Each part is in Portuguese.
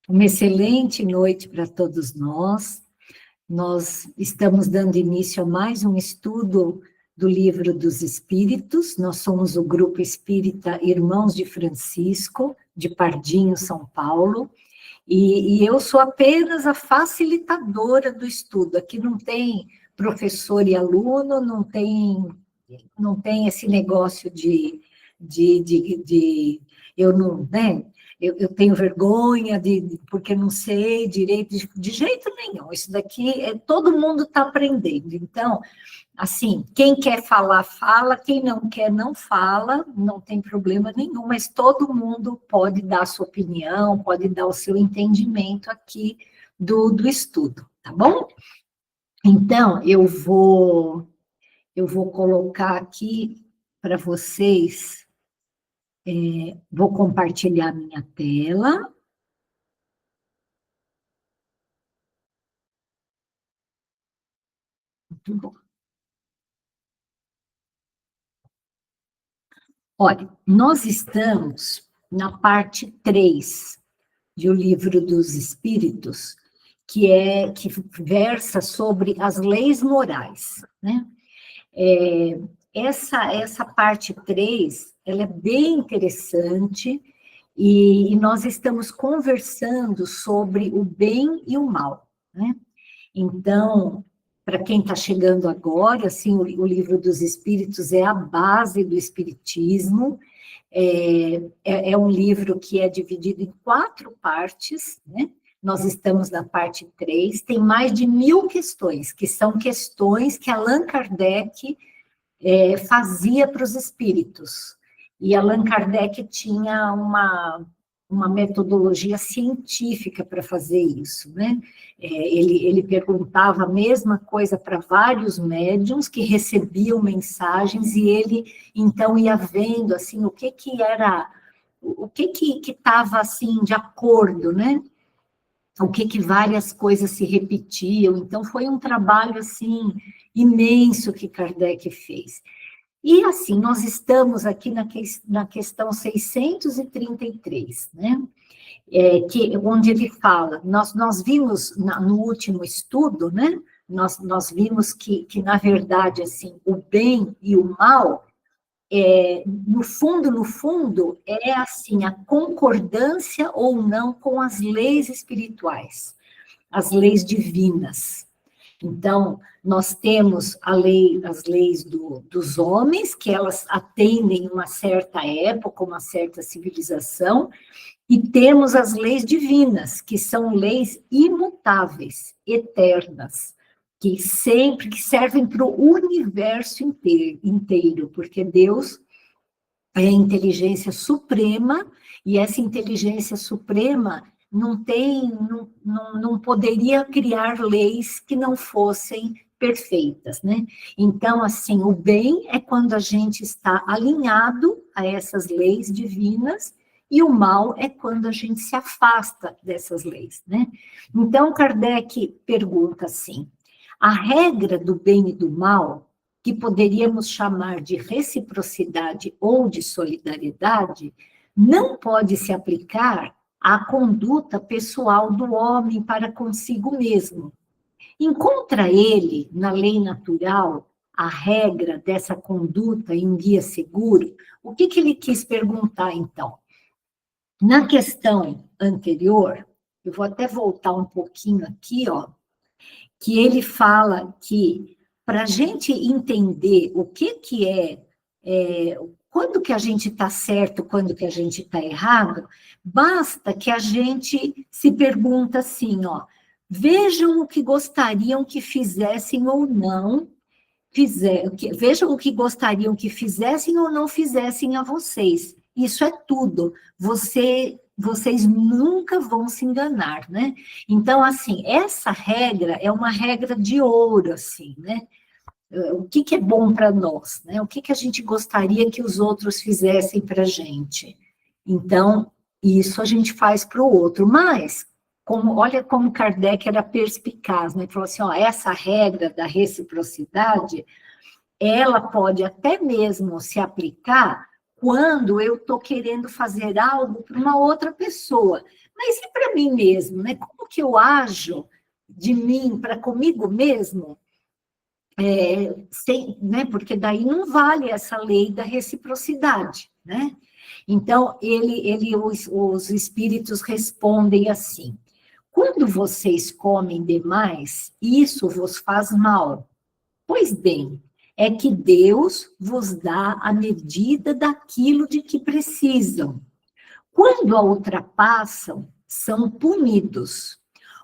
Uma excelente noite para todos nós. Nós estamos dando início a mais um estudo do Livro dos Espíritos. Nós somos o Grupo Espírita Irmãos de Francisco, de Pardinho, São Paulo, e eu sou apenas a facilitadora do estudo. Aqui não tem professor e aluno, não tem esse negócio de eu não, né? Eu tenho vergonha porque não sei direito, de jeito nenhum. Isso daqui, todo mundo está aprendendo. Então, assim, quem quer falar, fala, quem não quer, não fala, não tem problema nenhum, mas todo mundo pode dar a sua opinião, pode dar o seu entendimento aqui do estudo, tá bom? Então, eu vou colocar aqui para vocês, vou compartilhar minha tela. Muito bom. Olha, nós estamos na parte 3 do Livro dos Espíritos, que versa sobre as leis morais, né? Essa parte 3, ela é bem interessante, e nós estamos conversando sobre o bem e o mal, né? Então, para quem está chegando agora, assim, o Livro dos Espíritos é a base do Espiritismo. É um livro que é dividido em 4 partes, né? Nós estamos na parte 3, tem mais de 1000 questões, que são questões que Allan Kardec fazia para os espíritos. E Allan Kardec tinha uma metodologia científica para fazer isso, né? Ele perguntava a mesma coisa para vários médiuns que recebiam mensagens, e ele, então, ia vendo, assim, o que estava, assim, de acordo, né? O que várias coisas se repetiam. Então, foi um trabalho, assim, imenso que Kardec fez. E, assim, nós estamos aqui na questão 633, né? Onde ele fala, nós vimos no último estudo, né? Nós vimos que, na verdade, assim, o bem e o mal, no fundo, é assim, a concordância ou não com as leis espirituais, as leis divinas. Então, nós temos as leis dos homens, que elas atendem uma certa época, uma certa civilização, e temos as leis divinas, que são leis imutáveis, eternas, que servem para o universo inteiro, porque Deus é a inteligência suprema, e essa inteligência suprema não poderia criar leis que não fossem perfeitas, né? Então, assim, o bem é quando a gente está alinhado a essas leis divinas, e o mal é quando a gente se afasta dessas leis, né? Então, Kardec pergunta assim: a regra do bem e do mal, que poderíamos chamar de reciprocidade ou de solidariedade, não pode se aplicar à conduta pessoal do homem para consigo mesmo. Encontra ele, na lei natural, a regra dessa conduta em guia seguro? O que ele quis perguntar, então? Na questão anterior, eu vou até voltar um pouquinho aqui, ó, que ele fala que, para a gente entender o que quando que a gente está certo, quando que a gente está errado, basta que a gente se pergunta assim, ó, vejam o que gostariam que fizessem ou não, vejam o que gostariam que fizessem ou não fizessem a vocês. Isso é tudo. Vocês nunca vão se enganar, né? Então, assim, essa regra é uma regra de ouro, assim, né? O que é bom para nós, né? O que a gente gostaria que os outros fizessem para a gente. Então, isso a gente faz para o outro. Mas, olha como Kardec era perspicaz, né? Ele falou assim, ó, essa regra da reciprocidade, ela pode até mesmo se aplicar quando eu estou querendo fazer algo para uma outra pessoa, mas e para mim mesmo, né? Como que eu ajo de mim para comigo mesmo? Né? Porque daí não vale essa lei da reciprocidade, né? Então, os espíritos respondem assim: quando vocês comem demais, isso vos faz mal. Pois bem, é que Deus vos dá a medida daquilo de que precisam. Quando a ultrapassam, são punidos.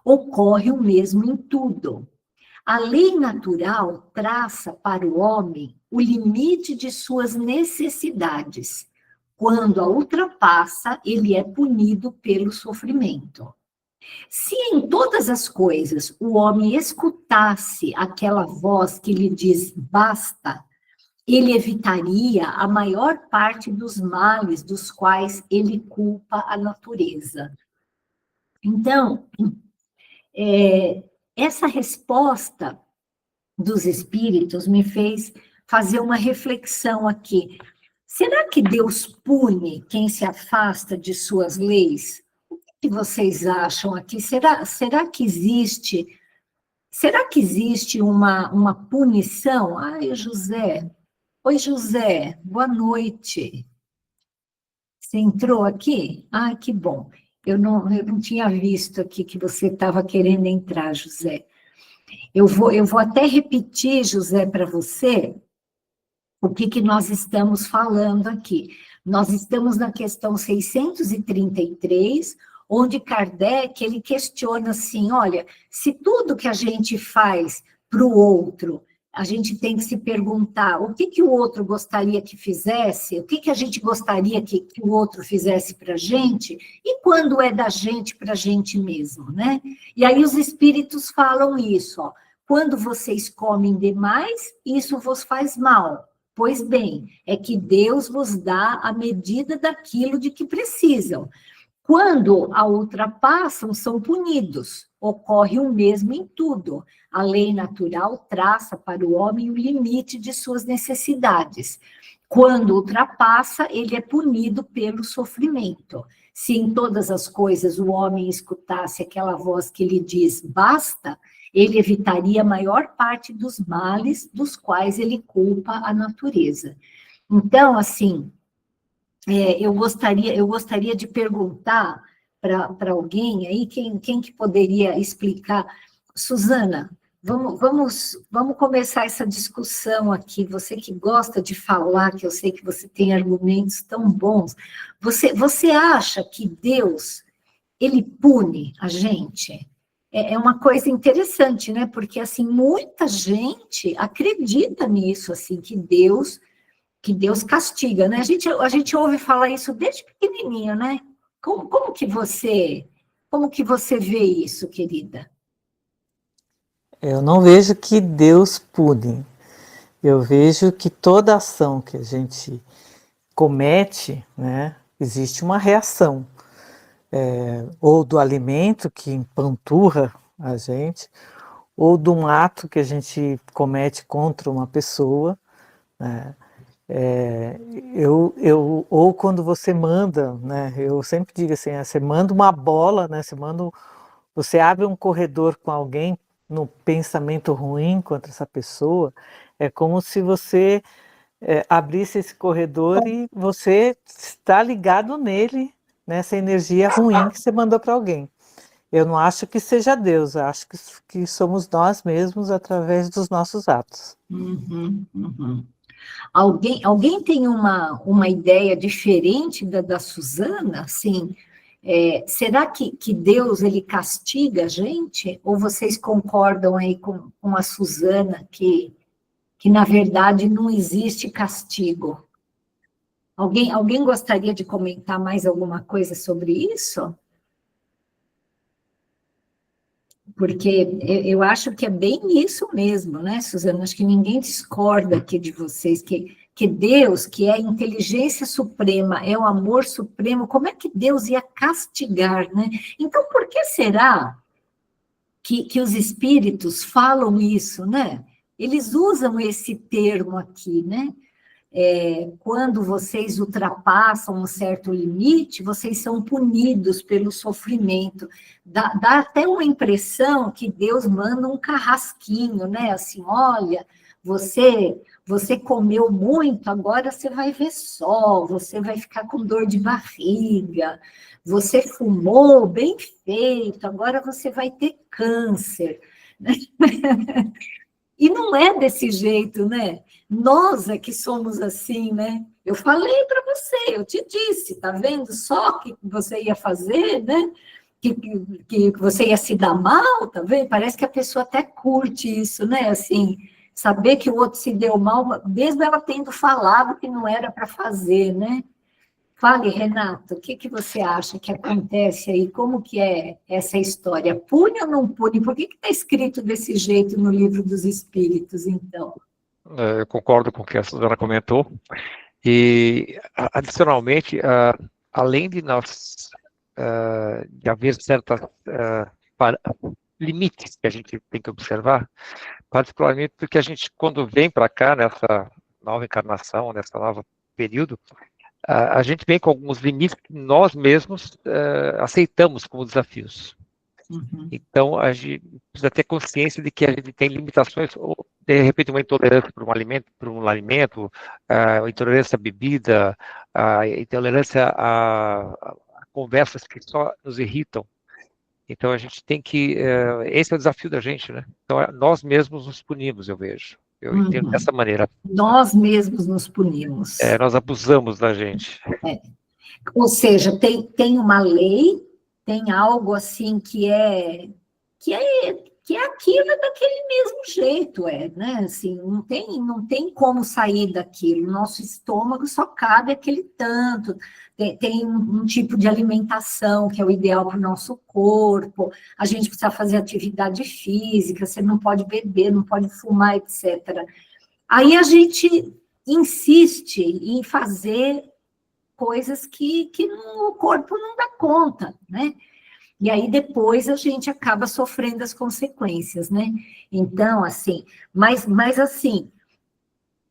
Ocorre o mesmo em tudo. A lei natural traça para o homem o limite de suas necessidades. Quando a ultrapassa, ele é punido pelo sofrimento. Se em todas as coisas o homem escutasse aquela voz que lhe diz basta, ele evitaria a maior parte dos males dos quais ele culpa a natureza. Então, essa resposta dos espíritos me fez fazer uma reflexão aqui. Será que Deus pune quem se afasta de suas leis? O que vocês acham aqui? Será que existe uma punição? Ai, José. Oi, José. Boa noite. Você entrou aqui? Ah, que bom. Eu não tinha visto aqui que você estava querendo entrar, José. Eu vou até repetir, José, para você, o que nós estamos falando aqui. Nós estamos na questão 633, onde Kardec, ele questiona assim, olha, se tudo que a gente faz para o outro, a gente tem que se perguntar o que o outro gostaria que fizesse, o que a gente gostaria que o outro fizesse para a gente, e quando é da gente para a gente mesmo, né? E aí os espíritos falam isso, ó, quando vocês comem demais, isso vos faz mal. Pois bem, é que Deus vos dá a medida daquilo de que precisam. Quando a ultrapassam, são punidos. Ocorre o mesmo em tudo. A lei natural traça para o homem o limite de suas necessidades. Quando ultrapassa, ele é punido pelo sofrimento. Se em todas as coisas o homem escutasse aquela voz que lhe diz basta, ele evitaria a maior parte dos males dos quais ele culpa a natureza. Então, assim, eu gostaria de perguntar para alguém aí, quem que poderia explicar? Suzana, vamos começar essa discussão aqui. Você que gosta de falar, que eu sei que você tem argumentos tão bons. Você acha que Deus, ele pune a gente? É uma coisa interessante, né? Porque, assim, muita gente acredita nisso, assim, que Deus castiga, né? A gente ouve falar isso desde pequenininho, né? Como que você vê isso, querida? Eu não vejo que Deus pune. Eu vejo que toda ação que a gente comete, né, existe uma reação. Ou do alimento que empanturra a gente, ou de um ato que a gente comete contra uma pessoa, né? Ou quando você manda, né? Eu sempre digo assim, você manda uma bola, né? Você abre um corredor com alguém no pensamento ruim contra essa pessoa, é como se você abrisse esse corredor e você está ligado nele, nessa energia ruim que você mandou para alguém. Eu não acho que seja Deus, eu acho que somos nós mesmos através dos nossos atos. Uhum, uhum. Alguém tem uma ideia diferente da Suzana? Assim, será que Deus ele castiga a gente? Ou vocês concordam aí com a Suzana que na verdade não existe castigo? Alguém gostaria de comentar mais alguma coisa sobre isso? Porque eu acho que é bem isso mesmo, né, Suzana? Acho que ninguém discorda aqui de vocês, que Deus, que é a inteligência suprema, é o amor supremo, como é que Deus ia castigar, né? Então, por que será que os espíritos falam isso, né? Eles usam esse termo aqui, né? quando vocês ultrapassam um certo limite, vocês são punidos pelo sofrimento. Dá até uma impressão que Deus manda um carrasquinho, né? Assim, olha, você comeu muito, agora você vai ver sol, você vai ficar com dor de barriga, você fumou, bem feito, agora você vai ter câncer. E não é desse jeito, né? Nós é que somos assim, né? Eu falei para você, eu te disse, tá vendo só que você ia fazer, né? Que você ia se dar mal, tá vendo? Parece que a pessoa até curte isso, né? Assim, saber que o outro se deu mal, mesmo ela tendo falado que não era para fazer, né? Fale, Renato, o que você acha que acontece aí? Como que é essa história? Pune ou não pune? Por que está escrito desse jeito no Livro dos Espíritos, então? Eu concordo com o que a Suzana comentou. E, adicionalmente, além de nós de haver certos limites que a gente tem que observar, particularmente porque a gente, quando vem para cá, nessa nova encarnação, nessa nova período, a gente vem com alguns limites que nós mesmos aceitamos como desafios. Uhum. Então, a gente precisa ter consciência de que a gente tem limitações, ou de repente uma intolerância por um alimento, intolerância à bebida, intolerância a conversas que só nos irritam. Então, a gente tem que... esse é o desafio da gente, né? Então, nós mesmos nos punimos, eu vejo. Eu entendo dessa maneira. Nós mesmos nos punimos. Nós abusamos da gente. Ou seja, tem uma lei, tem algo assim que é aquilo daquele mesmo jeito, né? Assim, não tem como sair daquilo. Nosso estômago só cabe aquele tanto. Tem um tipo de alimentação que é o ideal para o nosso corpo. A gente precisa fazer atividade física, você não pode beber, não pode fumar, etc. Aí a gente insiste em fazer coisas que o corpo não dá conta, né? E aí depois a gente acaba sofrendo as consequências, né? Então, assim, mas assim,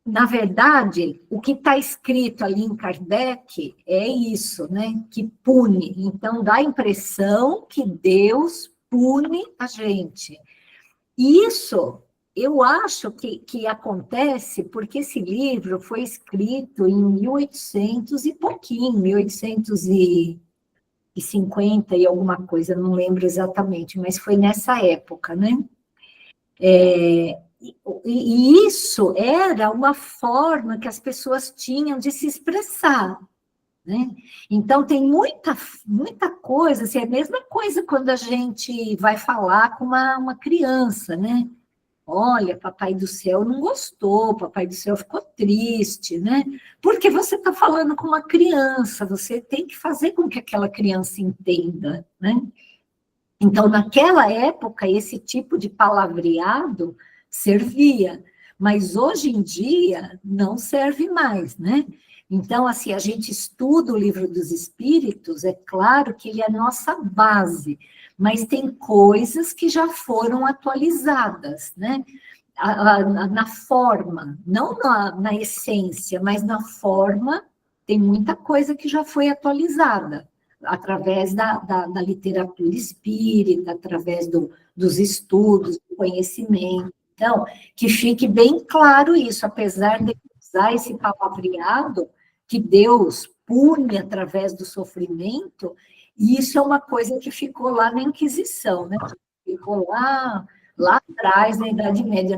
na verdade, o que está escrito ali em Kardec é isso, né? Que pune. Então, dá a impressão que Deus pune a gente. Isso eu acho que acontece porque esse livro foi escrito em 1800 e pouquinho, 1850 e alguma coisa, não lembro exatamente, mas foi nessa época, né? E isso era uma forma que as pessoas tinham de se expressar, né? Então, tem muita coisa, assim, é a mesma coisa quando a gente vai falar com uma criança, né? Olha, papai do céu não gostou, papai do céu ficou triste, né? Porque você está falando com uma criança, você tem que fazer com que aquela criança entenda, né? Então, naquela época, esse tipo de palavreado servia, mas hoje em dia não serve mais, né? Então, assim, a gente estuda o Livro dos Espíritos, é claro que ele é a nossa base, mas tem coisas que já foram atualizadas, né? Na forma, não na essência, mas na forma, tem muita coisa que já foi atualizada, através da literatura espírita, através dos estudos, do conhecimento. Então, que fique bem claro isso, apesar de usar esse palavreado, que Deus pune através do sofrimento, e isso é uma coisa que ficou lá na Inquisição, né? Ficou lá atrás, na Idade Média.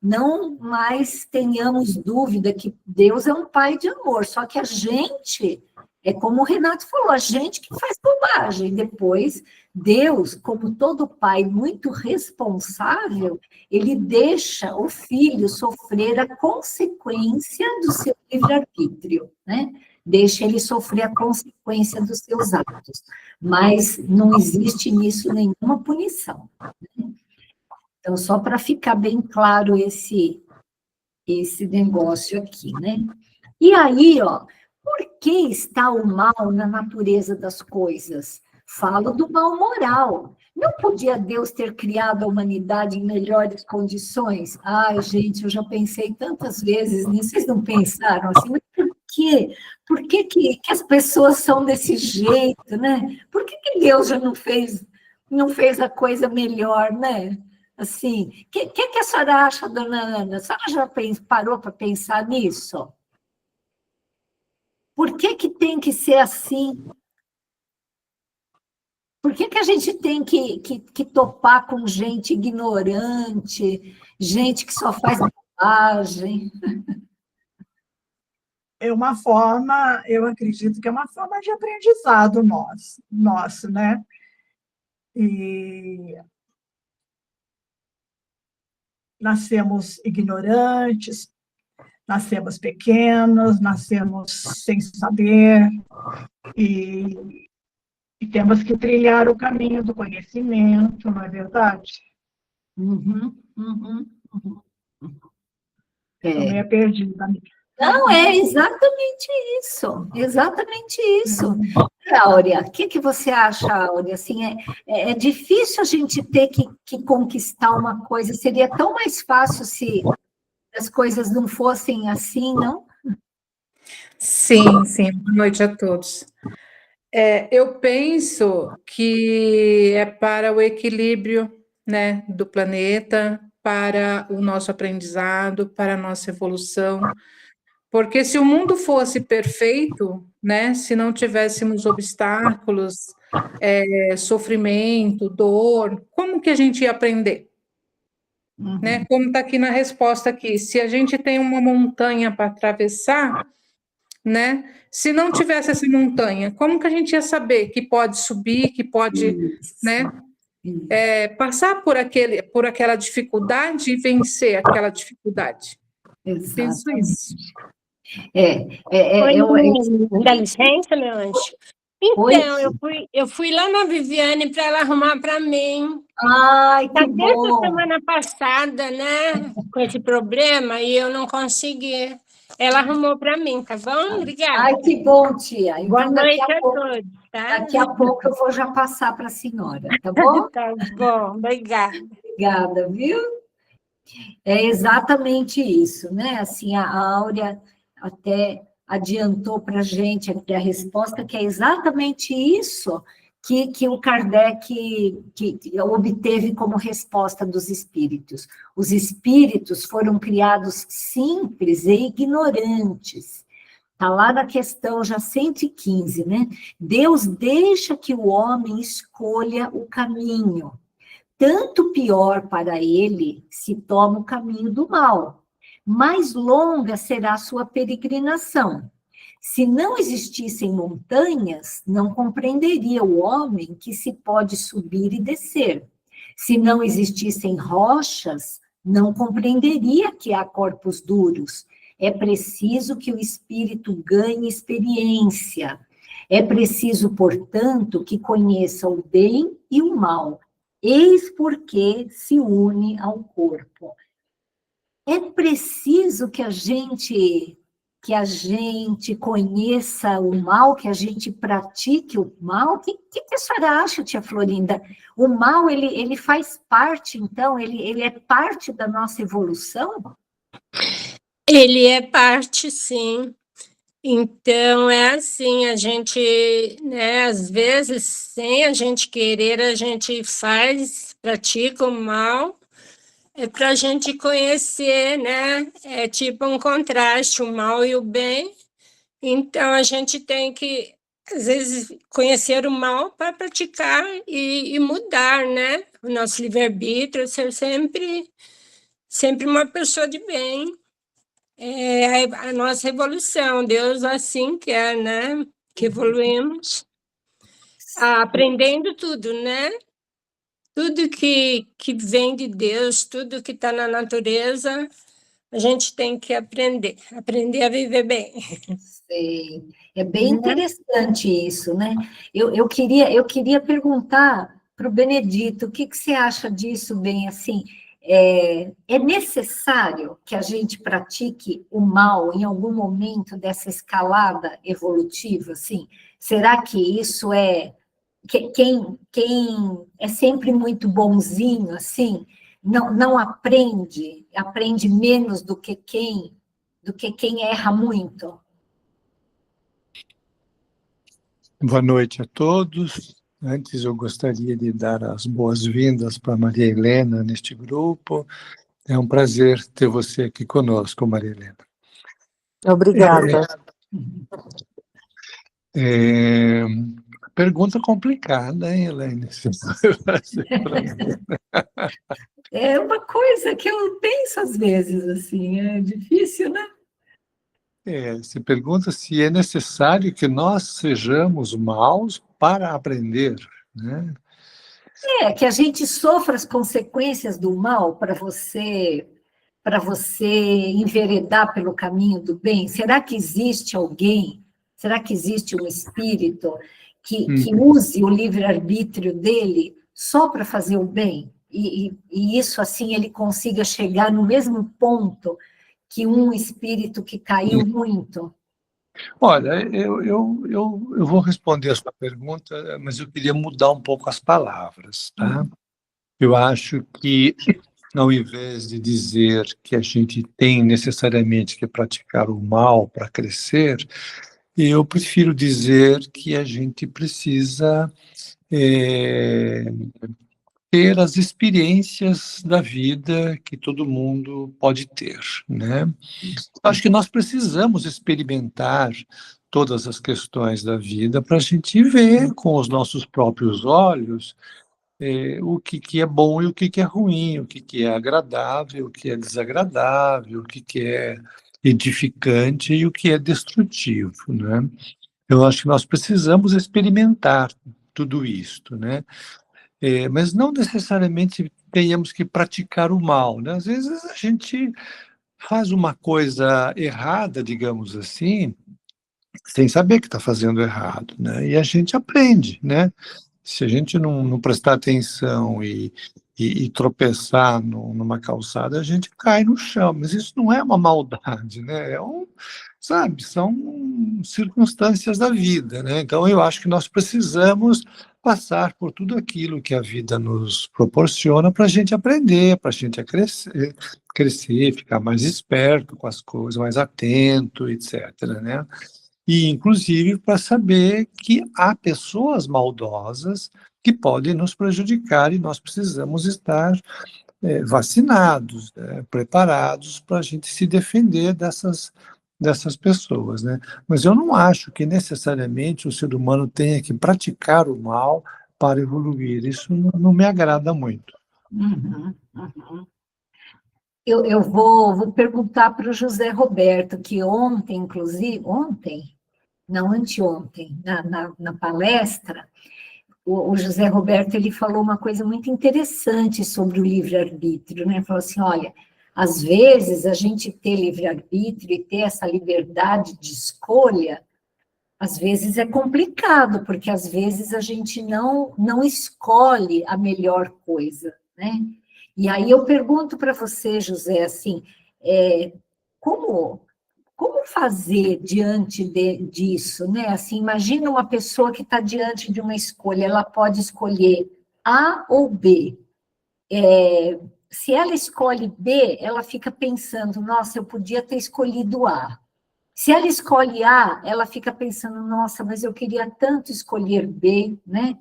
Não mais tenhamos dúvida que Deus é um pai de amor, só que a gente, é como o Renato falou, a gente que faz bobagem. Depois, Deus, como todo pai muito responsável, ele deixa o filho sofrer a consequência do seu livre-arbítrio, né? Deixa ele sofrer a consequência dos seus atos. Mas não existe nisso nenhuma punição, né? Então, só para ficar bem claro esse negócio aqui, né? E aí, ó, por que está o mal na natureza das coisas? Falo do mal moral. Não podia Deus ter criado a humanidade em melhores condições? Ai, gente, eu já pensei tantas vezes nisso, vocês não pensaram assim, mas por quê? Por que, que as pessoas são desse jeito, né? Por que Deus já não fez a coisa melhor, né? Assim, o que a senhora acha, dona Ana? A senhora já parou para pensar nisso? Por que tem que ser assim? Por que a gente tem que topar com gente ignorante, gente que só faz bobagem? É uma forma, eu acredito que é uma forma de aprendizado nosso, né? E nascemos ignorantes, nascemos pequenos, nascemos sem saber, e temos que trilhar o caminho do conhecimento, não é verdade? Uhum. Estou meio perdida. Não, é exatamente isso, exatamente isso. Áurea, o que você acha, Áurea? Assim, é difícil a gente ter que conquistar uma coisa, seria tão mais fácil se as coisas não fossem assim, não? Sim, sim. Boa noite a todos. Eu penso que é para o equilíbrio, né, do planeta, para o nosso aprendizado, para a nossa evolução. Porque se o mundo fosse perfeito, né, se não tivéssemos obstáculos, sofrimento, dor, como que a gente ia aprender? Né? Como está aqui na resposta aqui, se a gente tem uma montanha para atravessar, né? Se não tivesse essa montanha, como que a gente ia saber que pode subir, que pode, né? Passar por aquela dificuldade e vencer aquela dificuldade. Penso isso. Dá licença, meu anjo? Então, eu fui lá na Viviane para ela arrumar para mim. Ai, que Desde a bom. semana passada, né? Com esse problema, e eu não consegui. Ela arrumou para mim, tá bom? Obrigada. Ai, que bom, tia. Então, Boa noite a todos, tá? Daqui a pouco eu vou já passar para a senhora, tá bom? Tá bom, obrigada. Obrigada, viu? É exatamente isso, né? Assim, a Áurea até adiantou para a gente a resposta, que é exatamente isso que o Kardec que obteve como resposta dos espíritos. Os espíritos foram criados simples e ignorantes. Está lá na questão já 115, né? Deus deixa que o homem escolha o caminho. Tanto pior para ele se toma o caminho do mal. Mais longa será a sua peregrinação. Se não existissem montanhas, não compreenderia o homem que se pode subir e descer. Se não existissem rochas, não compreenderia que há corpos duros. É preciso que o espírito ganhe experiência. É preciso, portanto, que conheça o bem e o mal. Eis porque se une ao corpo. É preciso que a gente conheça o mal, que a gente pratique o mal. O que a senhora acha, tia Florinda? O mal, ele faz parte, então, ele é parte da nossa evolução? Ele é parte, sim. Então, é assim, a gente, né, às vezes, sem a gente querer, a gente pratica o mal, para a gente conhecer, né, é tipo um contraste, o mal e o bem. Então, a gente tem que, às vezes, conhecer o mal para praticar e mudar, né, o nosso livre-arbítrio, ser sempre uma pessoa de bem. É a nossa evolução, Deus assim quer, né? Que evoluímos, aprendendo tudo, né? Tudo que vem de Deus, tudo que está na natureza, a gente tem que aprender a viver bem. Sei. É bem interessante isso, né? Eu queria perguntar para o Benedito, o que você acha disso, bem assim? É necessário que a gente pratique o mal em algum momento dessa escalada evolutiva, assim? Será que isso é quem é sempre muito bonzinho, assim, não aprende menos do que quem erra muito. Boa noite a todos. Antes, eu gostaria de dar as boas-vindas para Maria Helena neste grupo. É um prazer ter você aqui conosco, Maria Helena. Obrigada. Pergunta complicada, hein, Helene? É uma coisa que eu penso às vezes, assim, é difícil, né? Se pergunta se é necessário que nós sejamos maus para aprender, né? Que a gente sofra as consequências do mal para você enveredar pelo caminho do bem. Será que existe alguém, será que existe um espírito que use o livre-arbítrio dele só para fazer o bem? E isso, assim, ele consiga chegar no mesmo ponto que um espírito que caiu muito? Olha, eu vou responder a sua pergunta, mas eu queria mudar um pouco as palavras, tá? Eu acho que, ao invés de dizer que a gente tem necessariamente que praticar o mal para crescer, eu prefiro dizer que a gente precisa ter as experiências da vida que todo mundo pode ter, né? Acho que nós precisamos experimentar todas as questões da vida para a gente ver com os nossos próprios olhos o que é bom e o que é ruim, o que é agradável, o que é desagradável, o que é edificante e o que é destrutivo, né? Eu acho que nós precisamos experimentar tudo isto, né? Mas não necessariamente tenhamos que praticar o mal, né? Às vezes a gente faz uma coisa errada, digamos assim, sem saber que está fazendo errado, né? E a gente aprende, né? Se a gente não prestar atenção e tropeçar numa calçada, a gente cai no chão. Mas isso não é uma maldade, né? Sabe, são circunstâncias da vida, né? Então, eu acho que nós precisamos passar por tudo aquilo que a vida nos proporciona para a gente aprender, para a gente crescer, ficar mais esperto com as coisas, mais atento, etc., né? E, inclusive, para saber que há pessoas maldosas que podem nos prejudicar e nós precisamos estar vacinados, né, preparados para a gente se defender dessas pessoas, né? Mas eu não acho que necessariamente o ser humano tenha que praticar o mal para evoluir. Isso não me agrada muito. Uhum, uhum. Eu vou perguntar para o José Roberto, que ontem, inclusive, não, anteontem, na palestra, o José Roberto ele falou uma coisa muito interessante sobre o livre-arbítrio, né? Falou assim, olha, às vezes a gente ter livre-arbítrio e ter essa liberdade de escolha, às vezes é complicado, porque às vezes a gente não escolhe a melhor coisa, né? E aí eu pergunto para você, José, assim, como fazer diante disso, né? Assim, imagina uma pessoa que está diante de uma escolha, ela pode escolher A ou B. Se ela escolhe B, ela fica pensando, nossa, eu podia ter escolhido A. Se ela escolhe A, ela fica pensando, nossa, mas eu queria tanto escolher B, né?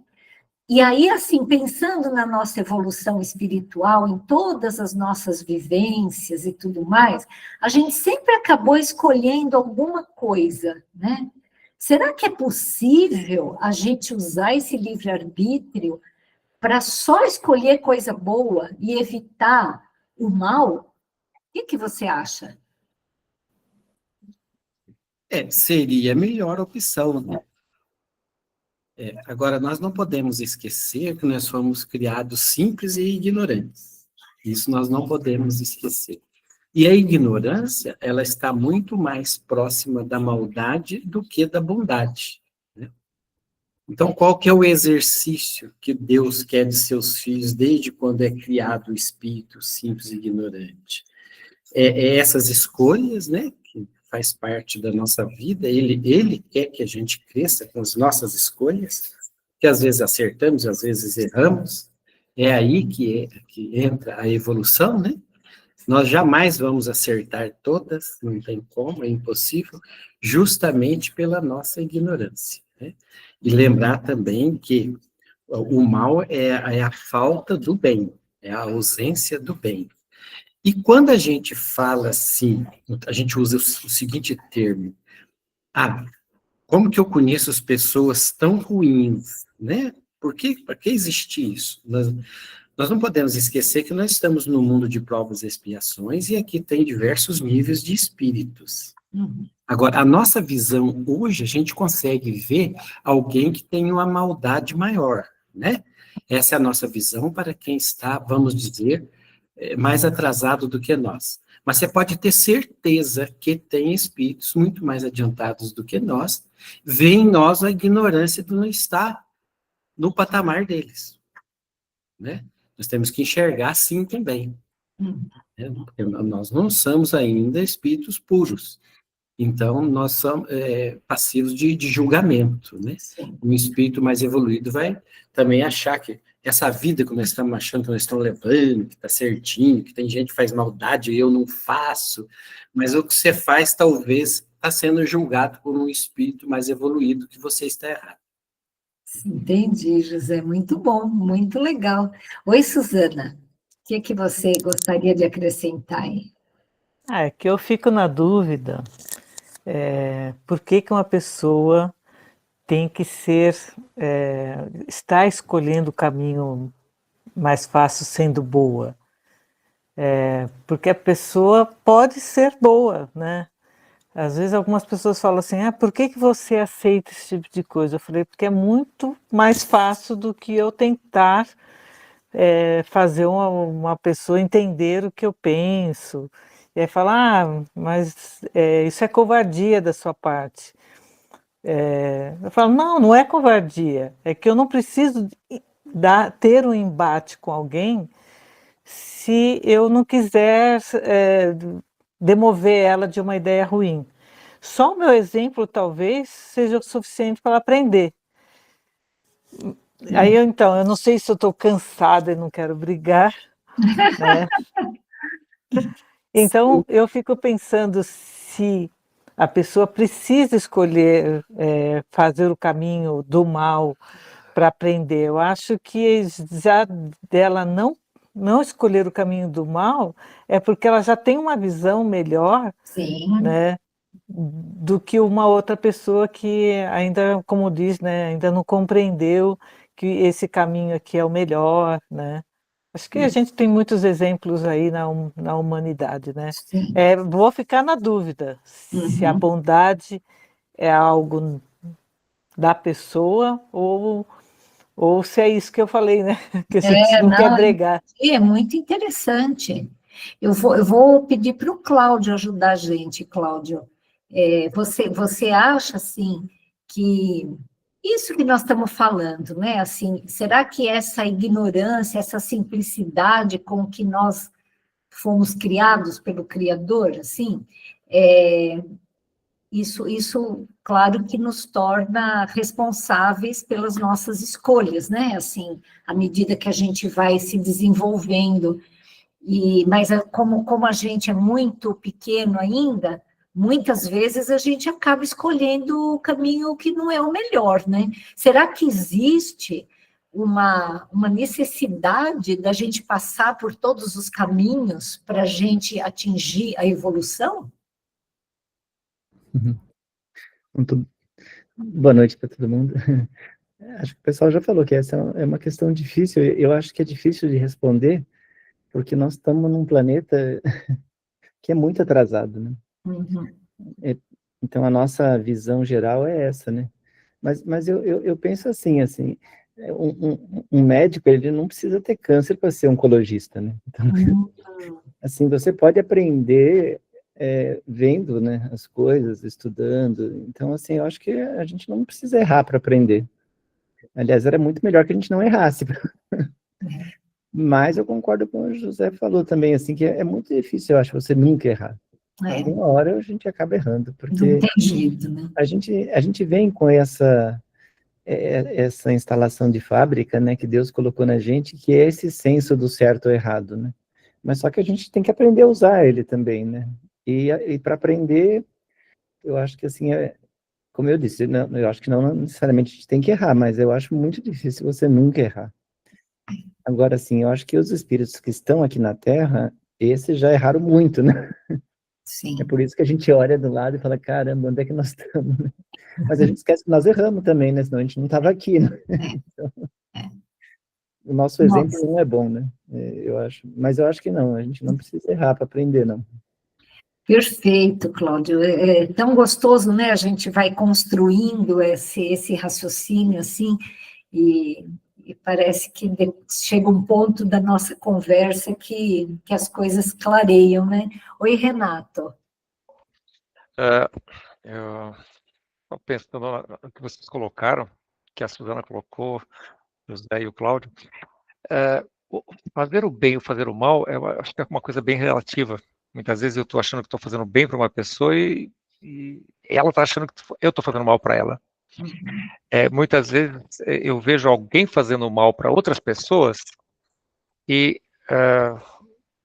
E aí, assim, pensando na nossa evolução espiritual, em todas as nossas vivências e tudo mais, a gente sempre acabou escolhendo alguma coisa, né? Será que é possível a gente usar esse livre-arbítrio para só escolher coisa boa e evitar o mal? O que você acha? Seria a melhor opção, né? Agora, nós não podemos esquecer que nós fomos criados simples e ignorantes. Isso nós não podemos esquecer. E a ignorância, ela está muito mais próxima da maldade do que da bondade, né? Então, qual que é o exercício que Deus quer de seus filhos desde quando é criado o espírito simples e ignorante? Essas escolhas, né, que faz parte da nossa vida, ele quer que a gente cresça com as nossas escolhas, que às vezes acertamos, às vezes erramos, é aí que entra a evolução, né? Nós jamais vamos acertar todas, não tem como, é impossível, justamente pela nossa ignorância, né? E lembrar também que o mal é a falta do bem, é a ausência do bem. E quando a gente fala assim, a gente usa o seguinte termo, como que eu conheço as pessoas tão ruins, né? Para que existe isso? Nós não podemos esquecer que nós estamos no mundo de provas e expiações e aqui tem diversos níveis de espíritos. Agora, a nossa visão hoje, a gente consegue ver alguém que tem uma maldade maior, né? Essa é a nossa visão para quem está, vamos dizer, mais atrasado do que nós. Mas você pode ter certeza que tem espíritos muito mais adiantados do que nós, vê em nós a ignorância de não estar no patamar deles, né? Nós temos que enxergar assim também. Né? Porque nós não somos ainda espíritos puros. Então, nós somos passivos de julgamento, né? Um espírito mais evoluído vai também achar que essa vida que nós estamos achando que nós estamos levando, que está certinho, que tem gente que faz maldade e eu não faço, mas o que você faz talvez está sendo julgado por um espírito mais evoluído que você está errado. Entendi, José, muito bom, muito legal. Oi, Suzana, o que você gostaria de acrescentar aí? É que eu fico na dúvida, por que uma pessoa tem que está escolhendo o caminho mais fácil sendo boa? Porque a pessoa pode ser boa, né? Às vezes algumas pessoas falam assim, por que você aceita esse tipo de coisa? Eu falei, porque é muito mais fácil do que eu tentar fazer uma pessoa entender o que eu penso. E aí falar, mas isso é covardia da sua parte. Eu falo, não é covardia, é que eu não preciso ter um embate com alguém se eu não quiser demover ela de uma ideia ruim. Só o meu exemplo talvez seja o suficiente para ela aprender. Aí eu não sei se eu estou cansada e não quero brigar, né? Então eu fico pensando se a pessoa precisa escolher fazer o caminho do mal para aprender. Eu acho que já dela não escolher o caminho do mal é porque ela já tem uma visão melhor, né, do que uma outra pessoa que ainda, como diz, né, ainda não compreendeu que esse caminho aqui é o melhor, né? Acho que a gente tem muitos exemplos aí na humanidade, né? Vou ficar na dúvida se a bondade é algo da pessoa ou se é isso que eu falei, né? Que a gente não quer bregar. É muito interessante. Eu vou pedir para o Cláudio ajudar a gente, Cláudio. Você acha, assim, que isso que nós estamos falando, né? Assim, será que essa ignorância, essa simplicidade com que nós fomos criados pelo Criador, assim, isso, claro, que nos torna responsáveis pelas nossas escolhas, né? Assim, à medida que a gente vai se desenvolvendo. Mas como a gente é muito pequeno ainda, muitas vezes a gente acaba escolhendo o caminho que não é o melhor, né? Será que existe uma necessidade da gente passar por todos os caminhos para a gente atingir a evolução? Boa noite para todo mundo. Acho que o pessoal já falou que essa é uma questão difícil. Eu acho que é difícil de responder, porque nós estamos num planeta que é muito atrasado, né? Então, a nossa visão geral é essa, né? Mas eu penso assim, um médico, ele não precisa ter câncer para ser oncologista, né? Então, assim, você pode aprender vendo, né, as coisas, estudando. Então, assim, eu acho que a gente não precisa errar para aprender. Aliás, era muito melhor que a gente não errasse. Mas eu concordo com o José falou também, assim, que é muito difícil, eu acho, você nunca errar. Alguma hora a gente acaba errando, porque não tem jeito, né? a gente vem com essa essa instalação de fábrica, né, que Deus colocou na gente, que é esse senso do certo ou errado, né? Mas só que a gente tem que aprender a usar ele também, né? E para aprender, eu acho que assim, como eu disse, não, eu acho que não necessariamente a gente tem que errar, mas eu acho muito difícil você nunca errar. Agora, assim, eu acho que os espíritos que estão aqui na Terra, esses já erraram muito, né? Sim. É por isso que a gente olha do lado e fala, caramba, onde é que nós estamos? Mas a gente esquece que nós erramos também, né? Senão a gente não estava aqui, né? Então, o nosso exemplo Nossa. não é bom, né? Eu acho. Mas eu acho que não, a gente não precisa errar para aprender, não. Perfeito, Cláudio. É tão gostoso, né? A gente vai construindo esse raciocínio, assim, e parece que chega um ponto da nossa conversa que as coisas clareiam, né? Oi, Renato. Eu estou pensando no que vocês colocaram, que a Suzana colocou, o José e o Cláudio. Fazer o bem ou fazer o mal, eu acho que é uma coisa bem relativa. Muitas vezes eu estou achando que estou fazendo bem para uma pessoa e ela está achando que eu estou fazendo mal para ela. Muitas vezes eu vejo alguém fazendo mal para outras pessoas e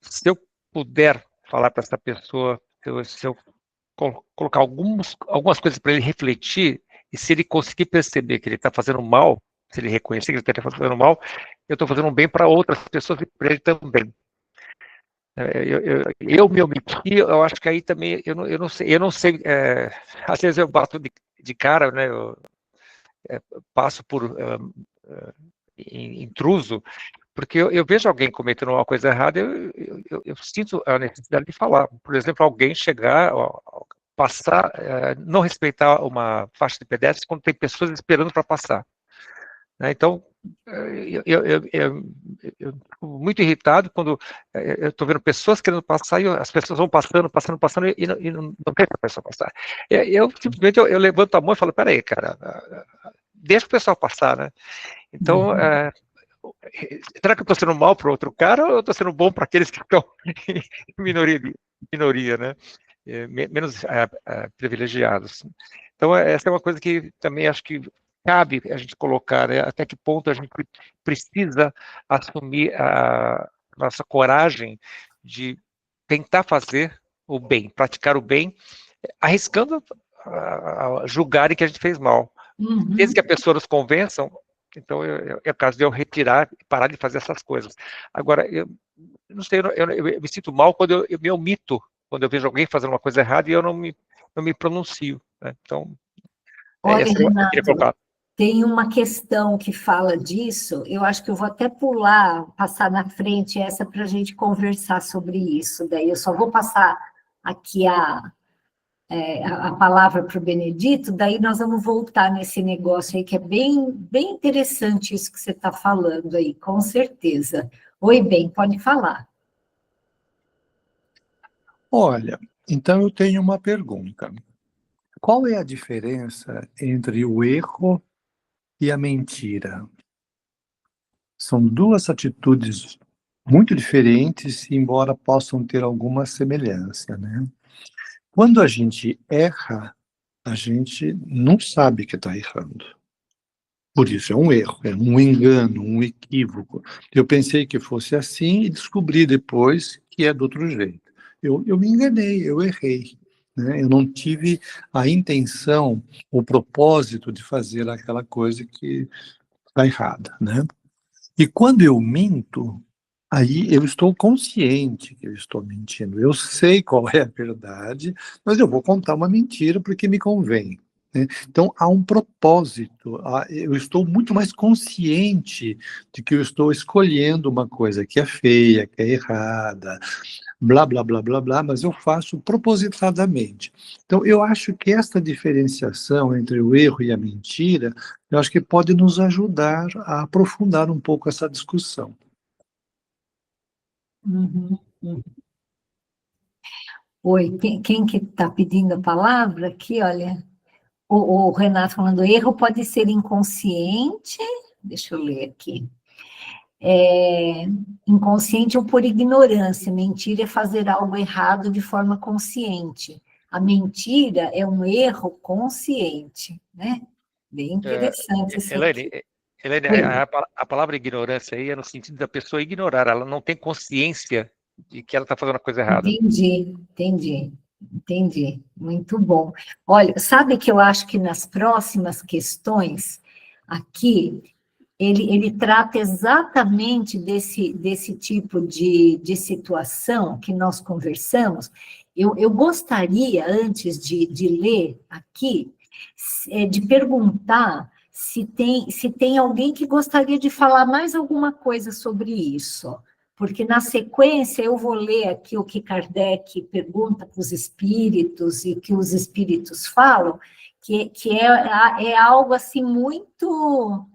se eu puder falar para essa pessoa, se eu colocar algumas coisas para ele refletir, e se ele conseguir perceber que ele está fazendo mal, se ele reconhecer que ele está fazendo mal, eu estou fazendo um bem para outras pessoas e para ele também. Eu me omiti, eu acho que aí também, eu não sei, às vezes eu bato de cara, né, eu passo por intruso, porque eu vejo alguém cometendo uma coisa errada, eu sinto a necessidade de falar. Por exemplo, alguém chegar, passar, não respeitar uma faixa de pedestre quando tem pessoas esperando para passar. Então, eu fico muito irritado quando eu estou vendo pessoas querendo passar e as pessoas vão passando e não deixa a pessoa passar. Eu simplesmente eu levanto a mão e falo, peraí, cara, deixa o pessoal passar, né? Então, será que eu estou sendo mal para o outro cara ou eu estou sendo bom para aqueles que estão em minoria, né? Menos privilegiados. Então, essa é uma coisa que também acho que cabe a gente colocar, né? Até que ponto a gente precisa assumir a nossa coragem de tentar fazer o bem, praticar o bem, arriscando julgarem que a gente fez mal. Desde que a pessoa nos convençam, então é o caso de eu retirar e parar de fazer essas coisas. Agora, eu não sei, eu me sinto mal quando eu me omito, quando eu vejo alguém fazendo uma coisa errada e eu não me pronuncio, né? Então, olha, essa eu queria colocar. Tem uma questão que fala disso, eu acho que eu vou até passar na frente essa para a gente conversar sobre isso. Daí eu só vou passar aqui a palavra para o Benedito, daí nós vamos voltar nesse negócio aí, que é bem, bem interessante isso que você está falando aí, com certeza. Oi, bem, pode falar. Olha, então eu tenho uma pergunta. Qual é a diferença entre o erro e a mentira? São duas atitudes muito diferentes, embora possam ter alguma semelhança, né? Quando a gente erra, a gente não sabe que está errando. Por isso é um erro, é um engano, um equívoco. Eu pensei que fosse assim e descobri depois que é do outro jeito. Eu me enganei, eu errei, né? Eu não tive a intenção, o propósito de fazer aquela coisa que está errada, né? E quando eu minto, aí eu estou consciente que eu estou mentindo. Eu sei qual é a verdade, mas eu vou contar uma mentira porque me convém, né? Então, há um propósito. Eu estou muito mais consciente de que eu estou escolhendo uma coisa que é feia, que é errada, blá, blá, blá, blá, blá, mas eu faço propositadamente. Então, eu acho que essa diferenciação entre o erro e a mentira, eu acho que pode nos ajudar a aprofundar um pouco essa discussão. Oi, quem que está pedindo a palavra aqui, olha, o Renato falando, erro pode ser inconsciente, deixa eu ler aqui, inconsciente ou por ignorância, mentira é fazer algo errado de forma consciente, a mentira é um erro consciente, né? Bem interessante isso Elaine, aqui. Elaine, Oi. a palavra ignorância aí é no sentido da pessoa ignorar, ela não tem consciência de que ela está fazendo a coisa errada. Entendi. Muito bom. Olha, sabe que eu acho que nas próximas questões aqui, ele trata exatamente desse tipo de situação que nós conversamos. Eu gostaria, antes de ler aqui, de perguntar se tem alguém que gostaria de falar mais alguma coisa sobre isso. Porque, na sequência, eu vou ler aqui o que Kardec pergunta para os espíritos e que os espíritos falam, que é algo, assim, muito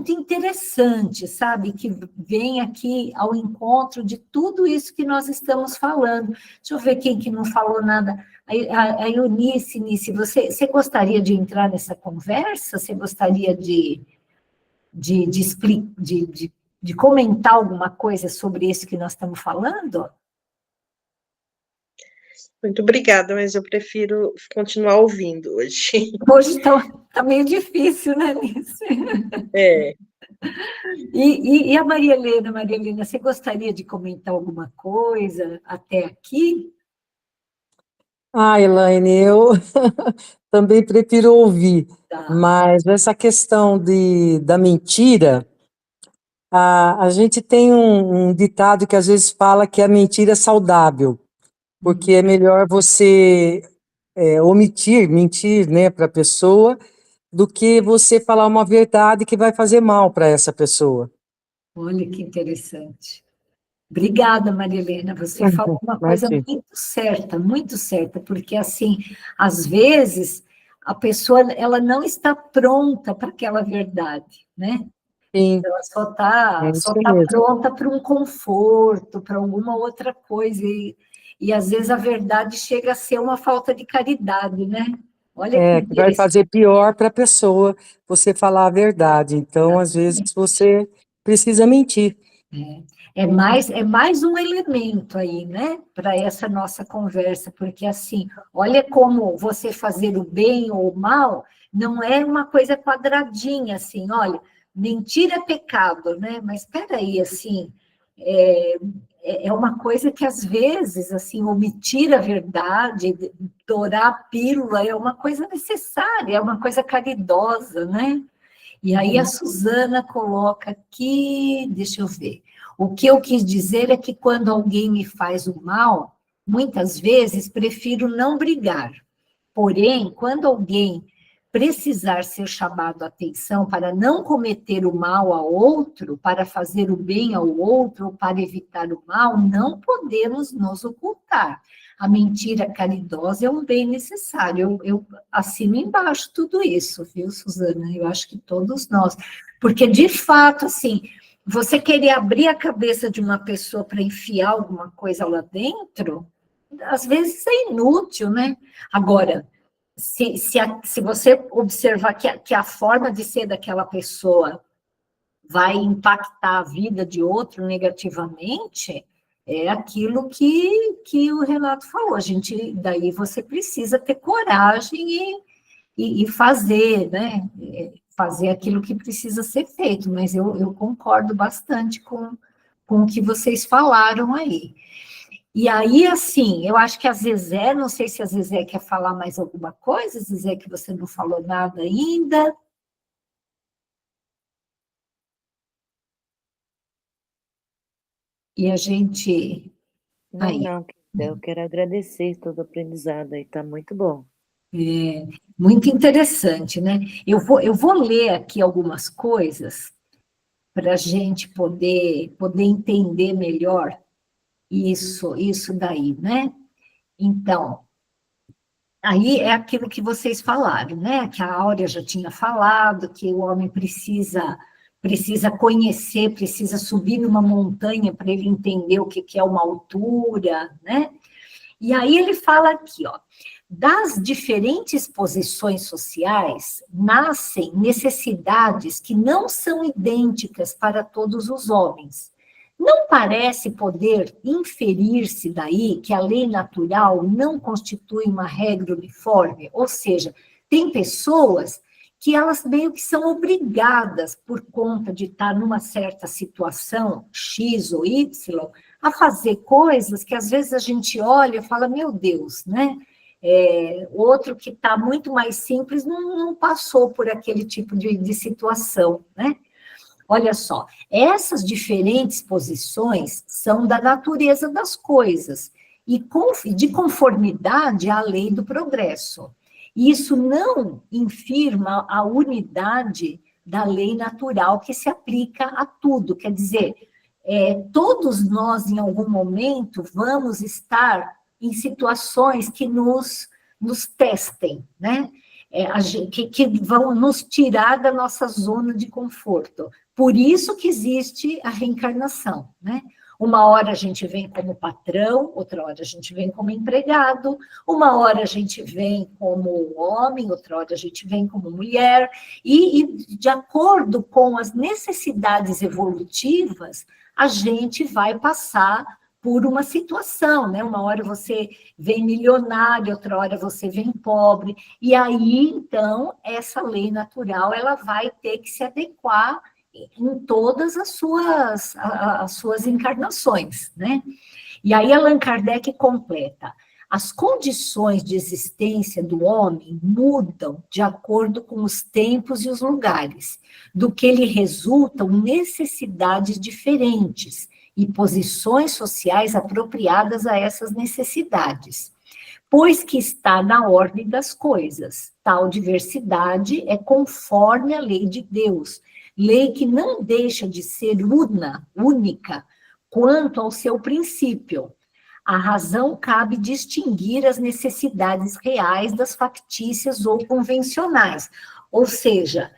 interessante, sabe? Que vem aqui ao encontro de tudo isso que nós estamos falando. Deixa eu ver quem que não falou nada. A Eunice, você gostaria de entrar nessa conversa? Você gostaria de comentar alguma coisa sobre isso que nós estamos falando? Muito obrigada, mas eu prefiro continuar ouvindo hoje. Hoje está meio difícil, né, Alice? É. E a Maria Helena, você gostaria de comentar alguma coisa até aqui? Elaine, eu também prefiro ouvir, Tá. mas essa questão da mentira, a gente tem um ditado que às vezes fala que a mentira é saudável, porque é melhor você mentir, né, para a pessoa, do que você falar uma verdade que vai fazer mal para essa pessoa. Olha que interessante. Obrigada, Maria Helena, você falou uma coisa muito certa, porque, assim, às vezes, a pessoa, ela não está pronta para aquela verdade, né? Sim. Ela só está pronta para um conforto, para alguma outra coisa, e às vezes a verdade chega a ser uma falta de caridade, né? Olha que vai fazer pior para a pessoa você falar a verdade, então, às vezes, você precisa mentir. É mais um elemento aí, né, para essa nossa conversa, porque, assim, olha como você fazer o bem ou o mal não é uma coisa quadradinha, assim, olha, mentir é pecado, né, mas espera aí, assim, é uma coisa que, às vezes, assim, omitir a verdade, dourar a pílula, é uma coisa necessária, é uma coisa caridosa, né? E aí a Suzana coloca aqui, deixa eu ver, o que eu quis dizer é que quando alguém me faz o mal, muitas vezes prefiro não brigar. Porém, quando alguém precisar ser chamado a atenção para não cometer o mal a outro, para fazer o bem ao outro, ou para evitar o mal, não podemos nos ocultar. A mentira caridosa é um bem necessário. Eu assino embaixo tudo isso, viu, Suzana? Eu acho que todos nós. Porque, de fato, assim, você querer abrir a cabeça de uma pessoa para enfiar alguma coisa lá dentro, às vezes é inútil, né? Agora, se você observar que a forma de ser daquela pessoa vai impactar a vida de outro negativamente, é aquilo que o Renato falou. Daí você precisa ter coragem e fazer, né? Fazer aquilo que precisa ser feito, mas eu concordo bastante com o que vocês falaram aí. E aí, assim, eu acho que a Zezé, não sei se a Zezé quer falar mais alguma coisa, Zezé, que você não falou nada ainda. E a gente... Não, eu quero agradecer todo o aprendizado aí, está muito bom. Muito interessante, né? Eu vou ler aqui algumas coisas para a gente poder entender melhor isso daí, né? Então, aí é aquilo que vocês falaram, né? Que a Áurea já tinha falado, que o homem precisa conhecer, precisa subir numa montanha para ele entender o que é uma altura, né? E aí ele fala aqui, ó, das diferentes posições sociais nascem necessidades que não são idênticas para todos os homens. Não parece poder inferir-se daí que a lei natural não constitui uma regra uniforme? Ou seja, tem pessoas que elas meio que são obrigadas, por conta de estar numa certa situação, X ou Y, a fazer coisas que às vezes a gente olha e fala, meu Deus, né? Outro que está muito mais simples não passou por aquele tipo de situação, né? Olha só, essas diferentes posições são da natureza das coisas e de conformidade à lei do progresso. Isso não infirma a unidade da lei natural que se aplica a tudo. Quer dizer, todos nós, em algum momento, vamos estar em situações que nos testem, né? Que vão nos tirar da nossa zona de conforto. Por isso que existe a reencarnação, né? Uma hora a gente vem como patrão, outra hora a gente vem como empregado, uma hora a gente vem como homem, outra hora a gente vem como mulher, e de acordo com as necessidades evolutivas, a gente vai passar por uma situação, né? Uma hora você vem milionário, outra hora você vem pobre, e aí, então, essa lei natural, ela vai ter que se adequar em todas as suas encarnações, né? E aí Allan Kardec completa, as condições de existência do homem mudam de acordo com os tempos e os lugares, do que lhe resultam necessidades diferentes e posições sociais apropriadas a essas necessidades, pois que está na ordem das coisas. Tal diversidade é conforme a lei de Deus, lei que não deixa de ser única quanto ao seu princípio. A razão cabe distinguir as necessidades reais das factícias ou convencionais. Ou seja,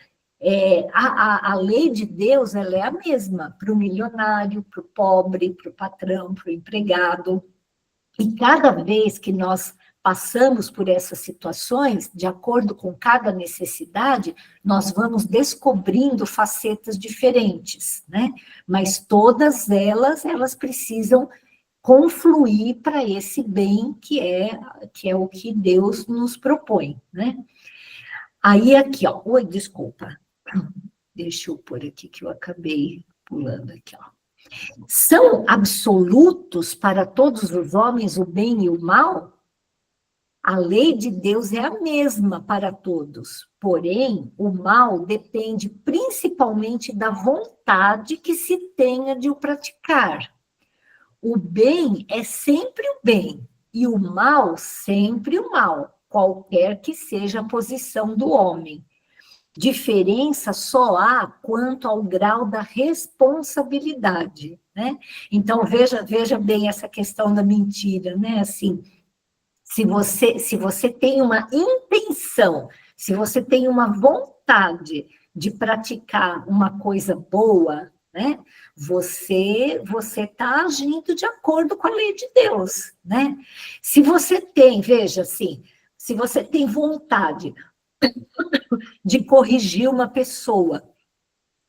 a lei de Deus, ela é a mesma para o milionário, para o pobre, para o patrão, para o empregado. E cada vez que nós passamos por essas situações, de acordo com cada necessidade, nós vamos descobrindo facetas diferentes, né? Mas todas elas precisam confluir para esse bem que é o que Deus nos propõe, né? Aí aqui, ó, desculpa, deixa eu pôr aqui que eu acabei pulando aqui, ó. São absolutos para todos os homens o bem e o mal? A lei de Deus é a mesma para todos, porém, o mal depende principalmente da vontade que se tenha de o praticar. O bem é sempre o bem, e o mal sempre o mal, qualquer que seja a posição do homem. Diferença só há quanto ao grau da responsabilidade, né? Então, veja bem essa questão da mentira, né? Assim, se você tem uma intenção, se você tem uma vontade de praticar uma coisa boa, né? Você está agindo de acordo com a lei de Deus, né? Se você tem, veja assim, se você tem vontade de corrigir uma pessoa,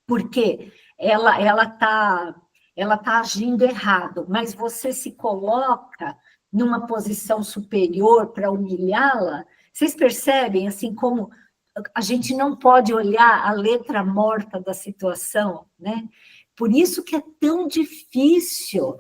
porque ela tá agindo errado, mas você se coloca numa posição superior para humilhá-la, vocês percebem, assim, como a gente não pode olhar a letra morta da situação, né? Por isso que é tão difícil,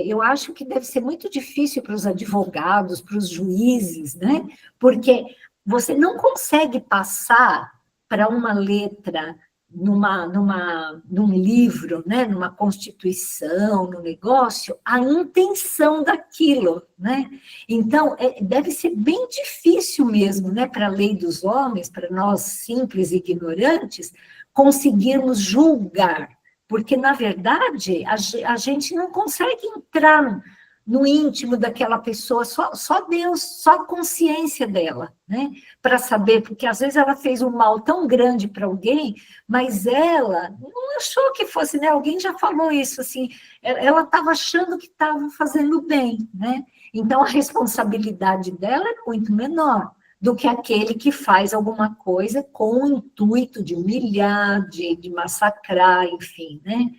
eu acho que deve ser muito difícil para os advogados, para os juízes, né? Porque você não consegue passar para uma letra num livro, né, numa constituição, no negócio, a intenção daquilo, né? Então, deve ser bem difícil mesmo, né, para a lei dos homens, para nós simples e ignorantes, conseguirmos julgar, porque, na verdade, a gente não consegue entrar no íntimo daquela pessoa, só Deus, só a consciência dela, né? Para saber, porque às vezes ela fez um mal tão grande para alguém, mas ela não achou que fosse, né? Alguém já falou isso, assim, ela estava achando que estava fazendo bem, né? Então, a responsabilidade dela é muito menor do que aquele que faz alguma coisa com o intuito de humilhar, de massacrar, enfim, né?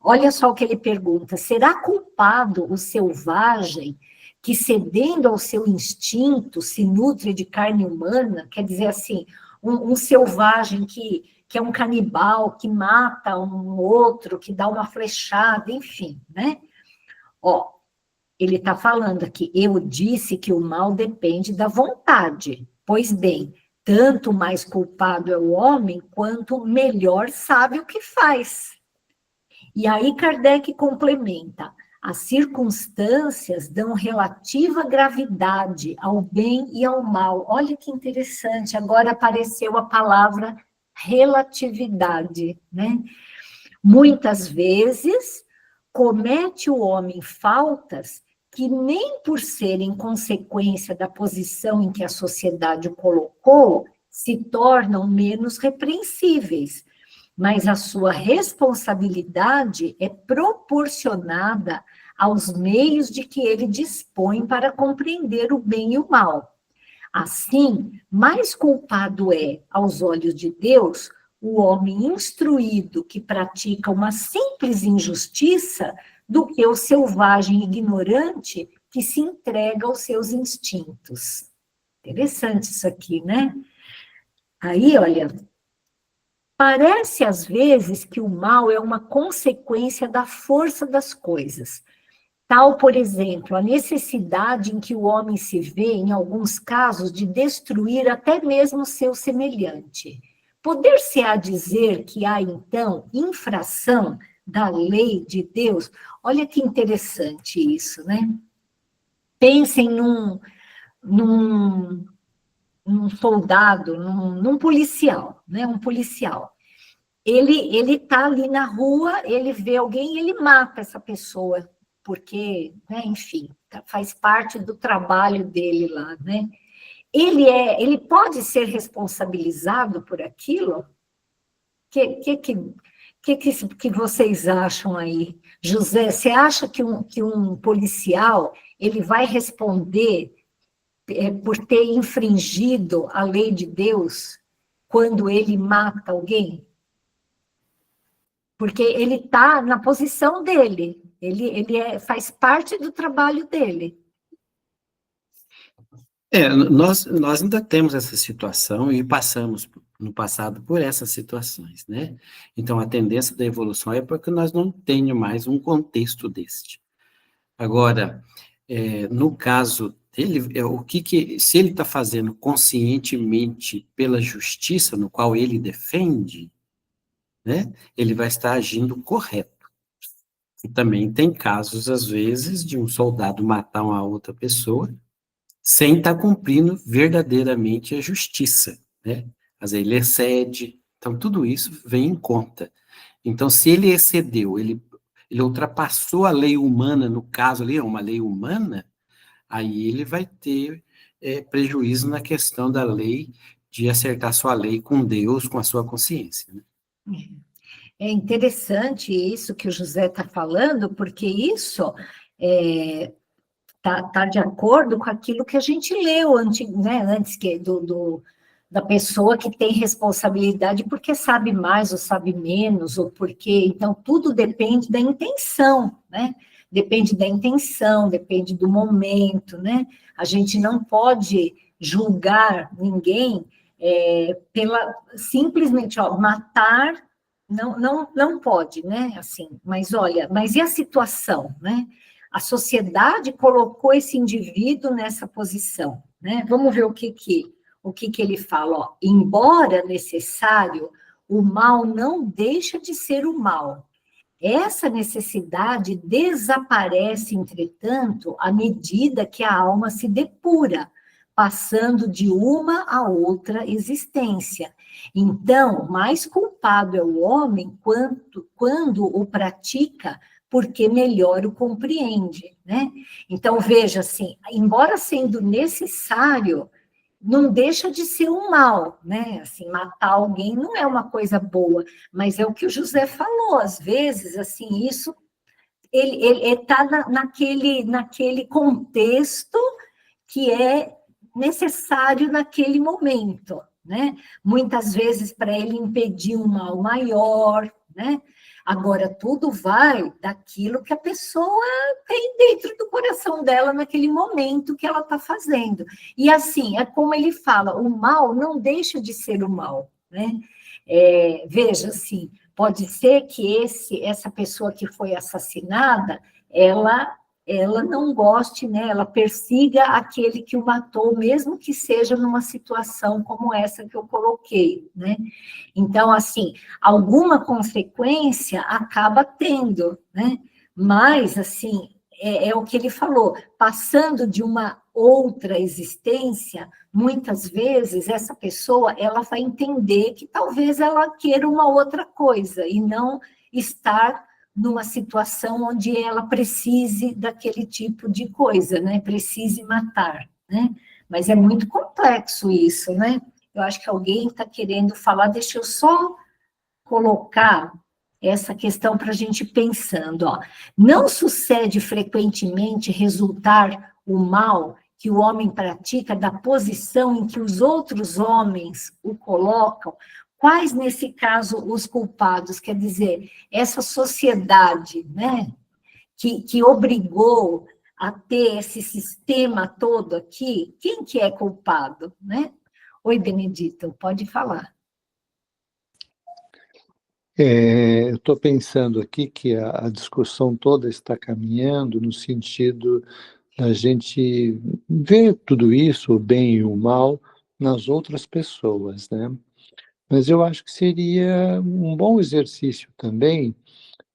Olha só o que ele pergunta, será culpado o selvagem que, cedendo ao seu instinto, se nutre de carne humana? Quer dizer assim, um selvagem que é um canibal, que mata um outro, que dá uma flechada, enfim, né? Ó, ele está falando aqui, eu disse que o mal depende da vontade. Pois bem, tanto mais culpado é o homem, quanto melhor sabe o que faz. E aí Kardec complementa, as circunstâncias dão relativa gravidade ao bem e ao mal. Olha que interessante, agora apareceu a palavra relatividade, né? Muitas vezes comete o homem faltas que nem por serem consequência da posição em que a sociedade o colocou, se tornam menos repreensíveis, mas a sua responsabilidade é proporcionada aos meios de que ele dispõe para compreender o bem e o mal. Assim, mais culpado é, aos olhos de Deus, o homem instruído que pratica uma simples injustiça do que o selvagem ignorante que se entrega aos seus instintos. Interessante isso aqui, né? Aí, olha, parece às vezes que o mal é uma consequência da força das coisas. Tal, por exemplo, a necessidade em que o homem se vê, em alguns casos, de destruir até mesmo seu semelhante. Poder-se-á dizer que há, então, infração da lei de Deus? Olha que interessante isso, né? Pensem num soldado, num policial, né? Um policial. Ele está ali na rua, ele vê alguém e ele mata essa pessoa, porque, né, enfim, faz parte do trabalho dele lá, né? Ele pode ser responsabilizado por aquilo? Que vocês acham aí? José, você acha que um policial ele vai responder por ter infringido a lei de Deus quando ele mata alguém? Porque ele está na posição dele, faz parte do trabalho dele. Nós ainda temos essa situação e passamos no passado por essas situações, né? Então, a tendência da evolução é para que nós não tenhamos mais um contexto deste. Agora, no caso dele, se ele está fazendo conscientemente pela justiça no qual ele defende, né? Ele vai estar agindo correto. E também tem casos, às vezes, de um soldado matar uma outra pessoa sem estar cumprindo verdadeiramente a justiça, né? Às vezes ele excede, então tudo isso vem em conta. Então, se ele excedeu, ele ultrapassou a lei humana, no caso ali, é uma lei humana, aí ele vai ter prejuízo na questão da lei, de acertar sua lei com Deus, com a sua consciência, né? É interessante isso que o José está falando, porque isso tá de acordo com aquilo que a gente leu antes da pessoa que tem responsabilidade porque sabe mais ou sabe menos, ou porque... Então, tudo depende da intenção, né? Depende da intenção, depende do momento, né? A gente não pode julgar ninguém simplesmente, matar, não pode, né? Assim, mas olha, mas e a situação, né? A sociedade colocou esse indivíduo nessa posição, né? Vamos ver o que ele fala, ó. Embora necessário, o mal não deixa de ser o mal. Essa necessidade desaparece, entretanto, à medida que a alma se depura, passando de uma a outra existência. Então, mais culpado é o homem quando o pratica, porque melhor o compreende, né? Então, veja assim, embora sendo necessário, não deixa de ser um mal, né? Assim, matar alguém não é uma coisa boa, mas é o que o José falou, às vezes, assim, isso, ele está naquele contexto que é necessário naquele momento, né? Muitas vezes para ele impedir um mal maior, né? Agora, tudo vai daquilo que a pessoa tem dentro do coração dela naquele momento que ela está fazendo. E assim, é como ele fala, o mal não deixa de ser o mal, né? Veja, assim, pode ser que essa pessoa que foi assassinada, ela não goste, né? Ela persiga aquele que o matou, mesmo que seja numa situação como essa que eu coloquei, né? Então, assim, alguma consequência acaba tendo, né? Mas, assim, é o que ele falou, passando de uma outra existência, muitas vezes essa pessoa, ela vai entender que talvez ela queira uma outra coisa, e não estar numa situação onde ela precise daquele tipo de coisa, né? Precise matar, né? Mas é muito complexo isso, né? Eu acho que alguém está querendo falar, deixa eu só colocar essa questão para a gente pensando, ó. Não sucede frequentemente resultar o mal que o homem pratica da posição em que os outros homens o colocam. Quais, nesse caso, os culpados? Quer dizer, essa sociedade, né, que obrigou a ter esse sistema todo aqui, quem que é culpado, né? Oi, Benedito, pode falar. Eu estou pensando aqui que a discussão toda está caminhando no sentido da gente ver tudo isso, o bem e o mal, nas outras pessoas, né? Mas eu acho que seria um bom exercício também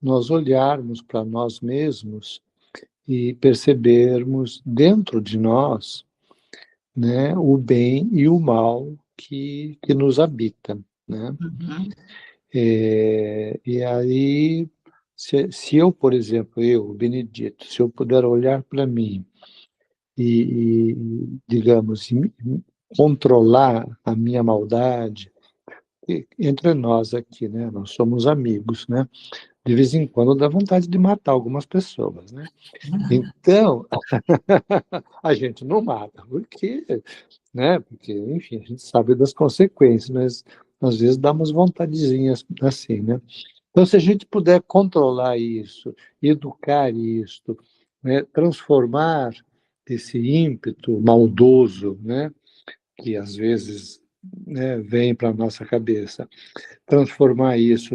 nós olharmos para nós mesmos e percebermos dentro de nós, né, o bem e o mal que nos habita, né? Uhum. E aí, se eu, por exemplo, eu, Benedito, se eu puder olhar para mim e digamos, controlar a minha maldade, entre nós aqui, né, nós somos amigos, né? De vez em quando dá vontade de matar algumas pessoas, né? Então, a gente não mata, porque, né? Porque, enfim, a gente sabe das consequências, mas às vezes dá umas vontadezinhas assim, né? Então, se a gente puder controlar isso, educar isso, né, transformar esse ímpeto maldoso, né, que às vezes, né, vem para a nossa cabeça, transformar isso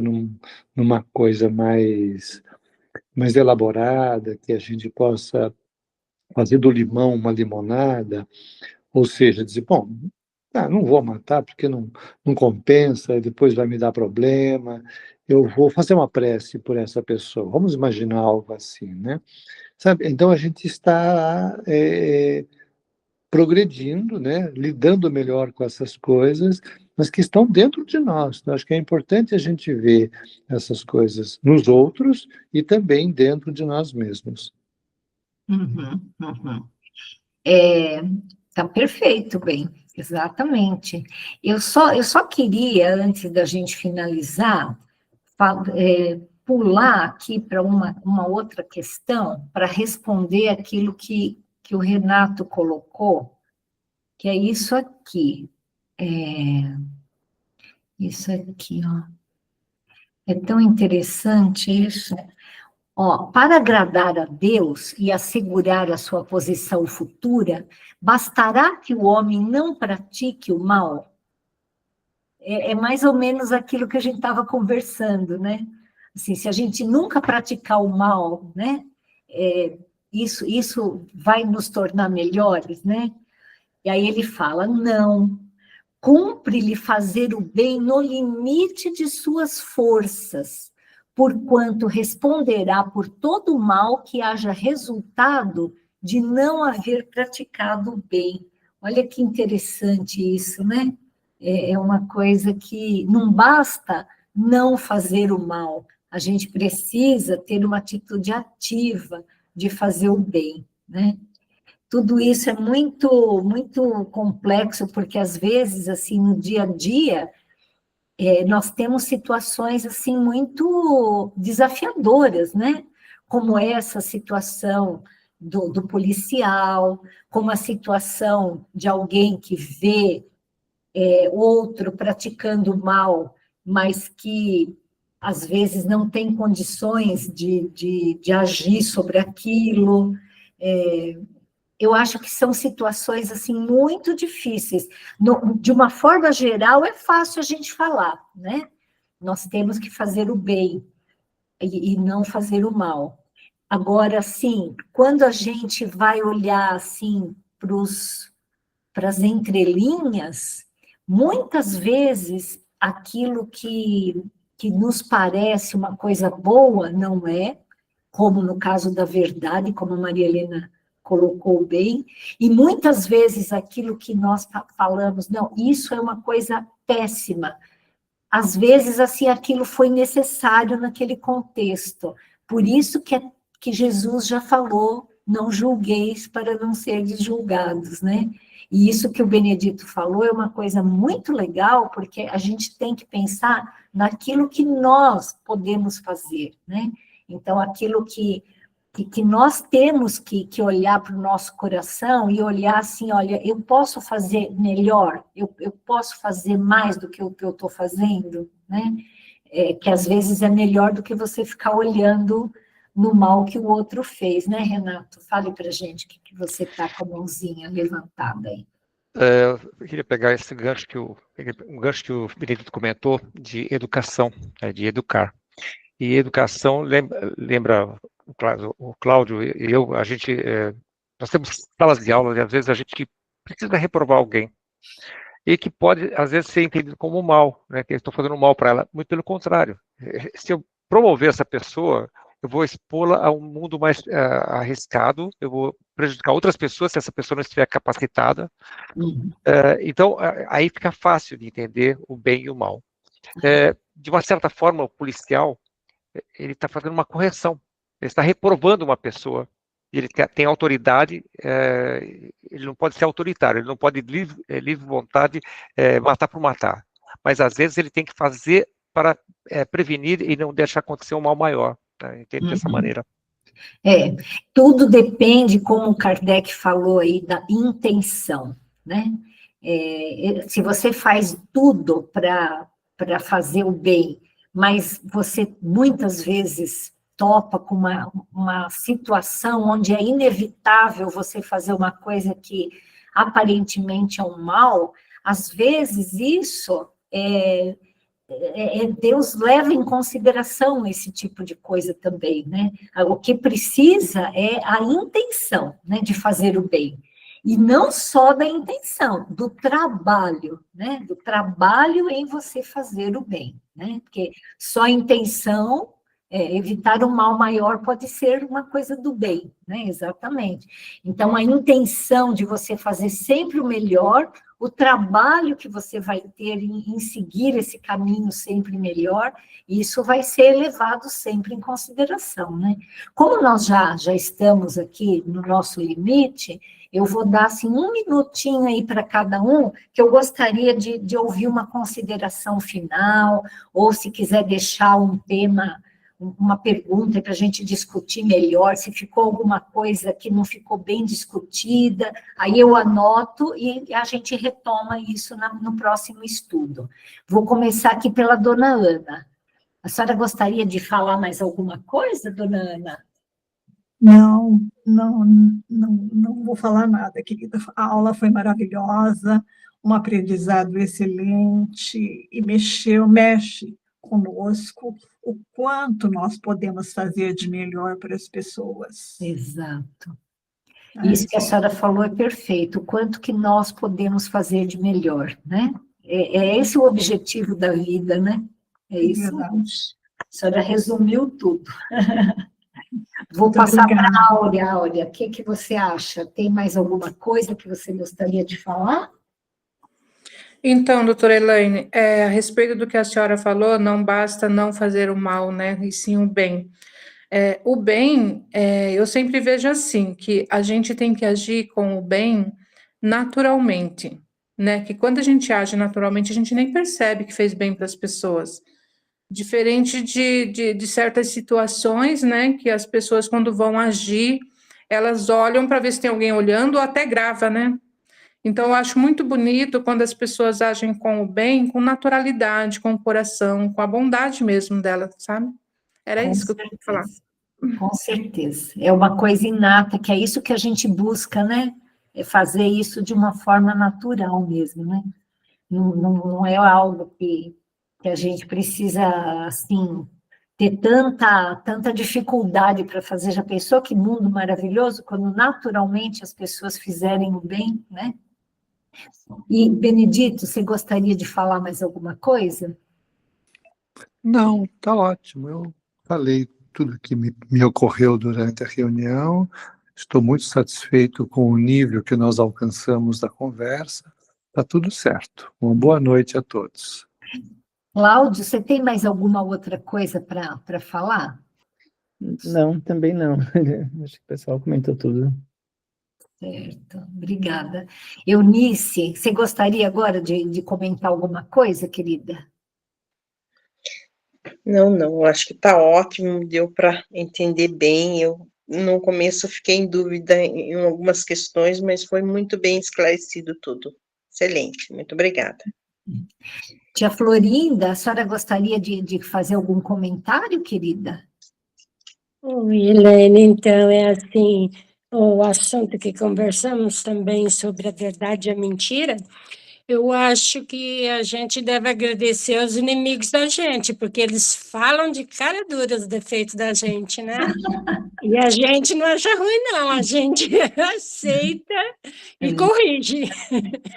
numa coisa mais elaborada, que a gente possa fazer do limão uma limonada, ou seja, dizer, bom, não vou matar porque não compensa, depois vai me dar problema, eu vou fazer uma prece por essa pessoa. Vamos imaginar algo assim, né? Sabe? Então a gente está progredindo, né? Lidando melhor com essas coisas, mas que estão dentro de nós. Eu acho que é importante a gente ver essas coisas nos outros e também dentro de nós mesmos. Uhum, uhum. Tá perfeito, bem, exatamente. Eu só queria, antes da gente finalizar, pular aqui para uma outra questão, para responder aquilo que o Renato colocou, que é isso aqui. Isso aqui, ó. É tão interessante isso. Ó, para agradar a Deus e assegurar a sua posição futura, bastará que o homem não pratique o mal? É mais ou menos aquilo que a gente estava conversando, né? Assim, se a gente nunca praticar o mal, né? Isso vai nos tornar melhores, né? E aí ele fala, não, cumpre-lhe fazer o bem no limite de suas forças, porquanto responderá por todo o mal que haja resultado de não haver praticado o bem. Olha que interessante isso, né? É uma coisa que não basta não fazer o mal, a gente precisa ter uma atitude ativa de fazer o bem, né? Tudo isso é muito, muito complexo, porque às vezes, assim, no dia a dia, nós temos situações, assim, muito desafiadoras, né? Como essa situação do policial, como a situação de alguém que vê outro praticando mal, mas que às vezes não tem condições de agir sobre aquilo. Eu acho que são situações, assim, muito difíceis. De uma forma geral, é fácil a gente falar, né? Nós temos que fazer o bem e não fazer o mal. Agora, assim, quando a gente vai olhar, assim, para as entrelinhas, muitas vezes aquilo que nos parece uma coisa boa não é, como no caso da verdade, como a Maria Helena colocou bem, e muitas vezes aquilo que nós falamos, não, isso é uma coisa péssima. Às vezes, assim, aquilo foi necessário naquele contexto. Por isso que Jesus já falou, não julgueis para não seres julgados, né? E isso que o Benedito falou é uma coisa muito legal, porque a gente tem que pensar naquilo que nós podemos fazer, né? Então, aquilo que nós temos que olhar para o nosso coração e olhar assim, olha, eu posso fazer melhor, eu posso fazer mais do que o que eu estou fazendo, né? Que às vezes é melhor do que você ficar olhando no mal que o outro fez, né, Renato? Fale para a gente que você está com a mãozinha levantada aí. Eu queria pegar esse gancho um gancho que o Benedito comentou de educação, de educar. E educação lembra o Cláudio e eu, nós temos salas de aula, e às vezes a gente precisa reprovar alguém, e que pode, às vezes, ser entendido como mal, né, que eu estou fazendo mal para ela. Muito pelo contrário. Se eu promover essa pessoa, eu vou expô-la a um mundo mais arriscado, eu vou prejudicar outras pessoas se essa pessoa não estiver capacitada. Então, aí fica fácil de entender o bem e o mal. De uma certa forma, o policial, ele está fazendo uma correção, ele está reprovando uma pessoa, ele tem autoridade, ele não pode ser autoritário, ele não pode, livre vontade, matar por matar, mas às vezes ele tem que fazer para prevenir e não deixar acontecer um mal maior, né? Entende dessa maneira. Tudo depende, como o Kardec falou aí, da intenção, né? Se você faz tudo para fazer o bem, mas você muitas vezes topa com uma situação onde é inevitável você fazer uma coisa que aparentemente é um mal, às vezes isso Deus leva em consideração esse tipo de coisa também, né? O que precisa é a intenção, né, de fazer o bem. E não só da intenção, do trabalho, né? Do trabalho em você fazer o bem, né? Porque só a intenção, evitar um mal maior pode ser uma coisa do bem, né? Exatamente. Então, a intenção de você fazer sempre o melhor, o trabalho que você vai ter em seguir esse caminho sempre melhor, isso vai ser levado sempre em consideração, né? Como nós já estamos aqui no nosso limite, eu vou dar, assim, 1 minutinho aí para cada um, que eu gostaria de ouvir uma consideração final, ou se quiser deixar um tema, uma pergunta para a gente discutir melhor, se ficou alguma coisa que não ficou bem discutida, aí eu anoto e a gente retoma isso no próximo estudo. Vou começar aqui pela dona Ana. A senhora gostaria de falar mais alguma coisa, dona Ana? Não vou falar nada, querida. A aula foi maravilhosa, um aprendizado excelente, e mexe conosco o quanto nós podemos fazer de melhor para as pessoas. Exato. Isso que a senhora falou é perfeito, o quanto que nós podemos fazer de melhor, né? É esse o objetivo da vida, né? É isso. Verdade. A senhora resumiu tudo. Vou passar para a Áurea. Áurea, o que você acha? Tem mais alguma coisa que você gostaria de falar? Então, doutora Elaine, a respeito do que a senhora falou, não basta não fazer o mal, né, e sim o bem. O bem, eu sempre vejo assim, que a gente tem que agir com o bem naturalmente, né, que quando a gente age naturalmente, a gente nem percebe que fez bem para as pessoas. Diferente de certas situações, né, que as pessoas, quando vão agir, elas olham para ver se tem alguém olhando, ou até grava, né? Então, eu acho muito bonito quando as pessoas agem com o bem, com naturalidade, com o coração, com a bondade mesmo dela, sabe? Era Com isso que eu queria falar. certeza. Com certeza. É uma coisa inata, que é isso que a gente busca, né? É fazer isso de uma forma natural mesmo, né? Não é algo que a gente precisa, assim, ter tanta dificuldade para fazer. Já pensou que mundo maravilhoso quando naturalmente as pessoas fizerem o bem, né? E, Benedito, você gostaria de falar mais alguma coisa? Não, tá ótimo. Eu falei tudo que me ocorreu durante a reunião. Estou muito satisfeito com o nível que nós alcançamos da conversa. Tá tudo certo. Uma boa noite a todos. Cláudio, você tem mais alguma outra coisa para falar? Não, também não. Acho que o pessoal comentou tudo. Certo, obrigada. Eunice, você gostaria agora de comentar alguma coisa, querida? Não, eu acho que está ótimo, deu para entender bem. Eu, no começo, fiquei em dúvida em algumas questões, mas foi muito bem esclarecido tudo. Excelente, muito obrigada. Tia Florinda, a senhora gostaria de fazer algum comentário, querida? Oi, Helene, então é assim, o assunto que conversamos também sobre a verdade e a mentira, eu acho que a gente deve agradecer aos inimigos da gente, porque eles falam de cara dura os defeitos da gente, né? E a gente não acha ruim, não, a gente aceita e corrige.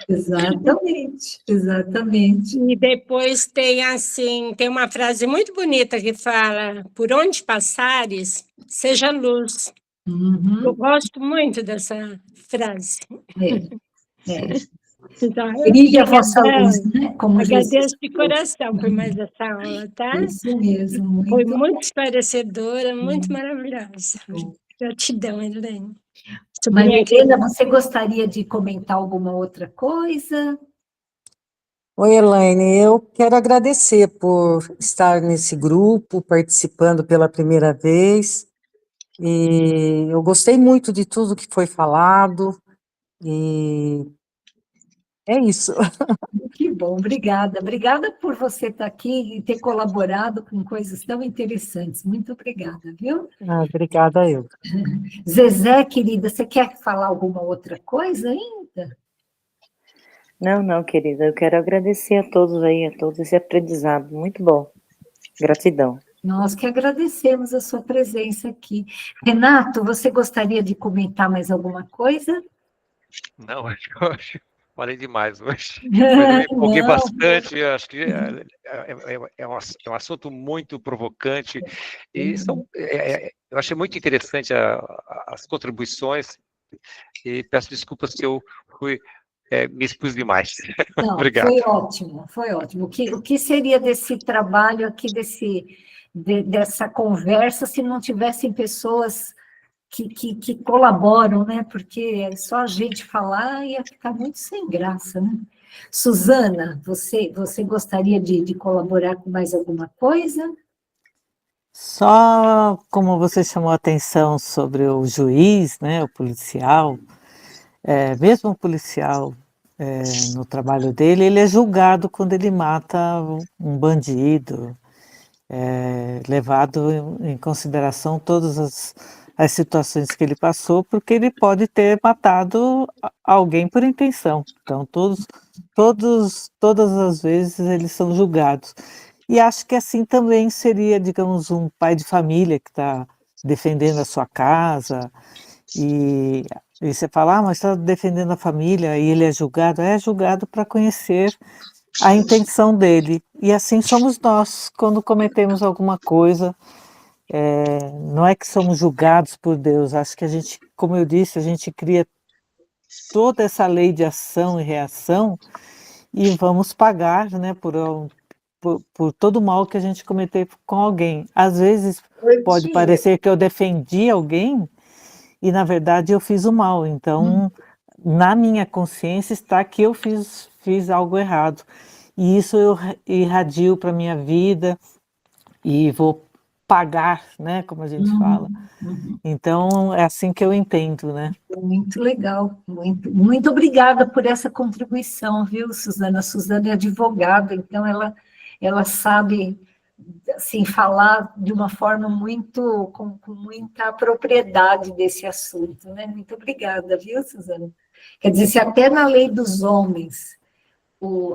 Exatamente, exatamente. E depois tem assim, tem uma frase muito bonita que fala: por onde passares, seja luz. Eu gosto muito dessa frase. Então, Brilha a vossa luz, né? Como Jesus agradeço de falou. coração por mais essa aula, tá? Isso mesmo, Foi muito muito esclarecedora, muito maravilhosa. Gratidão, Helene. Maria Helena, você gostaria de comentar alguma outra coisa? Oi, Elaine, eu quero agradecer por estar nesse grupo, participando pela primeira vez, e eu gostei muito de tudo que foi falado, e é isso. Que bom, obrigada. Obrigada por você estar aqui e ter colaborado com coisas tão interessantes. Muito obrigada, viu? Obrigada, eu. Zezé, querida, você quer falar alguma outra coisa ainda? Não, querida, eu quero agradecer a todos aí, a todos esse aprendizado, muito bom. Gratidão. Nós que agradecemos a sua presença aqui. Renato, você gostaria de comentar mais alguma coisa? Não, acho que falei demais hoje. Mas eu me empolguei bastante, eu acho que é um assunto muito provocante. E eu achei muito interessante as contribuições, e peço desculpas se eu me expus demais. Não, Obrigado. foi ótimo, foi ótimo. O que seria desse trabalho aqui, dessa conversa, se não tivessem pessoas que colaboram, né? Porque só a gente falar ia ficar muito sem graça, né? Suzana, você gostaria de colaborar com mais alguma coisa? Só como você chamou a atenção sobre o juiz, né, o policial, mesmo o policial, no trabalho dele, ele é julgado quando ele mata um bandido, levado em consideração todas as situações que ele passou, porque ele pode ter matado alguém por intenção. Então, todas as vezes eles são julgados. E acho que assim também seria, digamos, um pai de família que está defendendo a sua casa, e você fala, mas está defendendo a família, e ele é julgado para conhecer a intenção dele. E assim somos nós, quando cometemos alguma coisa, não é que somos julgados por Deus, acho que a gente, como eu disse, a gente cria toda essa lei de ação e reação, e vamos pagar, né, por todo o mal que a gente cometeu com alguém. Às vezes pode parecer que eu defendi alguém e, na verdade, eu fiz o mal. Então, na minha consciência está que eu fiz algo errado. E isso eu irradio para a minha vida e vou pagar, né, como a gente fala. Então, é assim que eu entendo, né? Muito legal, muito obrigada por essa contribuição, viu, Suzana? A Suzana é advogada, então ela sabe, assim, falar de uma forma com muita propriedade desse assunto, né? Muito obrigada, viu, Suzana? Quer dizer, se até na lei dos homens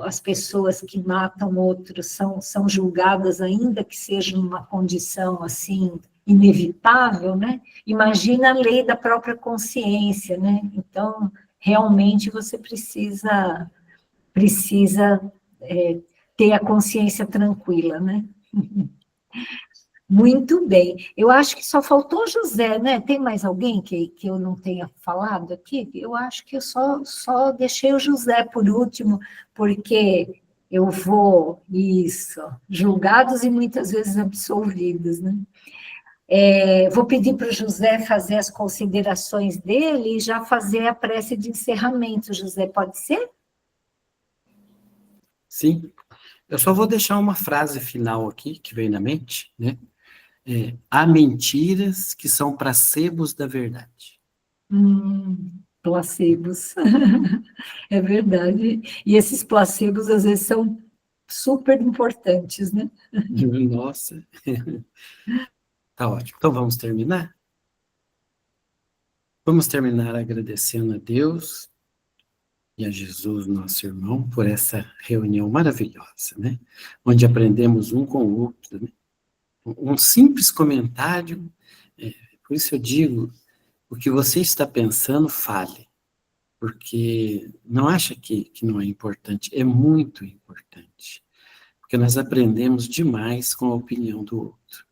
as pessoas que matam outros são julgadas, ainda que seja numa condição assim inevitável, né? Imagina a lei da própria consciência, né? Então, realmente você precisa ter a consciência tranquila, né? Muito bem. Eu acho que só faltou José, né? Tem mais alguém que eu não tenha falado aqui? Eu acho que eu só deixei o José por último, porque eu vou, julgados e muitas vezes absolvidos, né? Vou pedir para o José fazer as considerações dele e já fazer a prece de encerramento. José, pode ser? Sim. Eu só vou deixar uma frase final aqui, que veio na mente, né? Há mentiras que são placebos da verdade. Placebos. É verdade. E esses placebos, às vezes, são super importantes, né? Nossa. Tá ótimo. Então, vamos terminar? Vamos terminar agradecendo a Deus e a Jesus, nosso irmão, por essa reunião maravilhosa, né? Onde aprendemos um com o outro, né? Um simples comentário, por isso eu digo, o que você está pensando, fale, porque não acha que não é importante, é muito importante, porque nós aprendemos demais com a opinião do outro,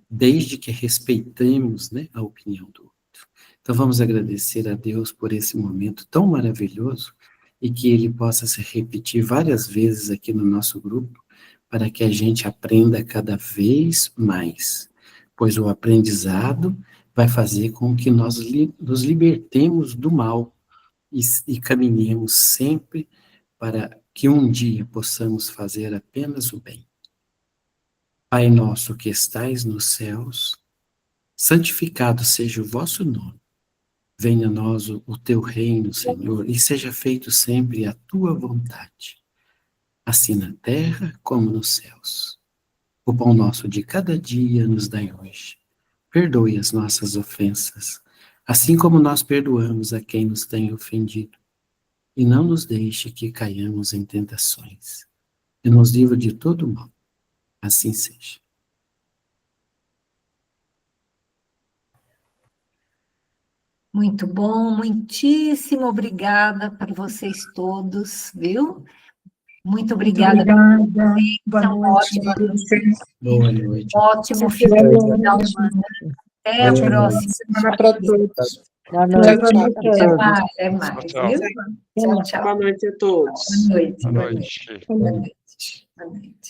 desde que respeitemos, né, a opinião do outro. Então vamos agradecer a Deus por esse momento tão maravilhoso e que ele possa se repetir várias vezes aqui no nosso grupo, para que a gente aprenda cada vez mais, pois o aprendizado vai fazer com que nós nos libertemos do mal e caminhemos sempre para que um dia possamos fazer apenas o bem. Pai nosso que estais nos céus, santificado seja o vosso nome. Venha a nós o teu reino, Senhor, e seja feito sempre a tua vontade, assim na terra como nos céus. O pão nosso de cada dia nos dai hoje. Perdoe as nossas ofensas, assim como nós perdoamos a quem nos tem ofendido. E não nos deixe que caiamos em tentações. E nos livre de todo mal. Assim seja. Muito bom, muitíssimo obrigada para vocês todos, viu? Muito obrigada. Obrigada. Boa Então, noite. Boa noite. Ótimo final de semana. Até a próxima. Semana para todos. Boa noite. Até mais, viu? Tchau. Tchau. Boa noite a todos. Boa noite. Boa noite. Boa noite. Boa noite.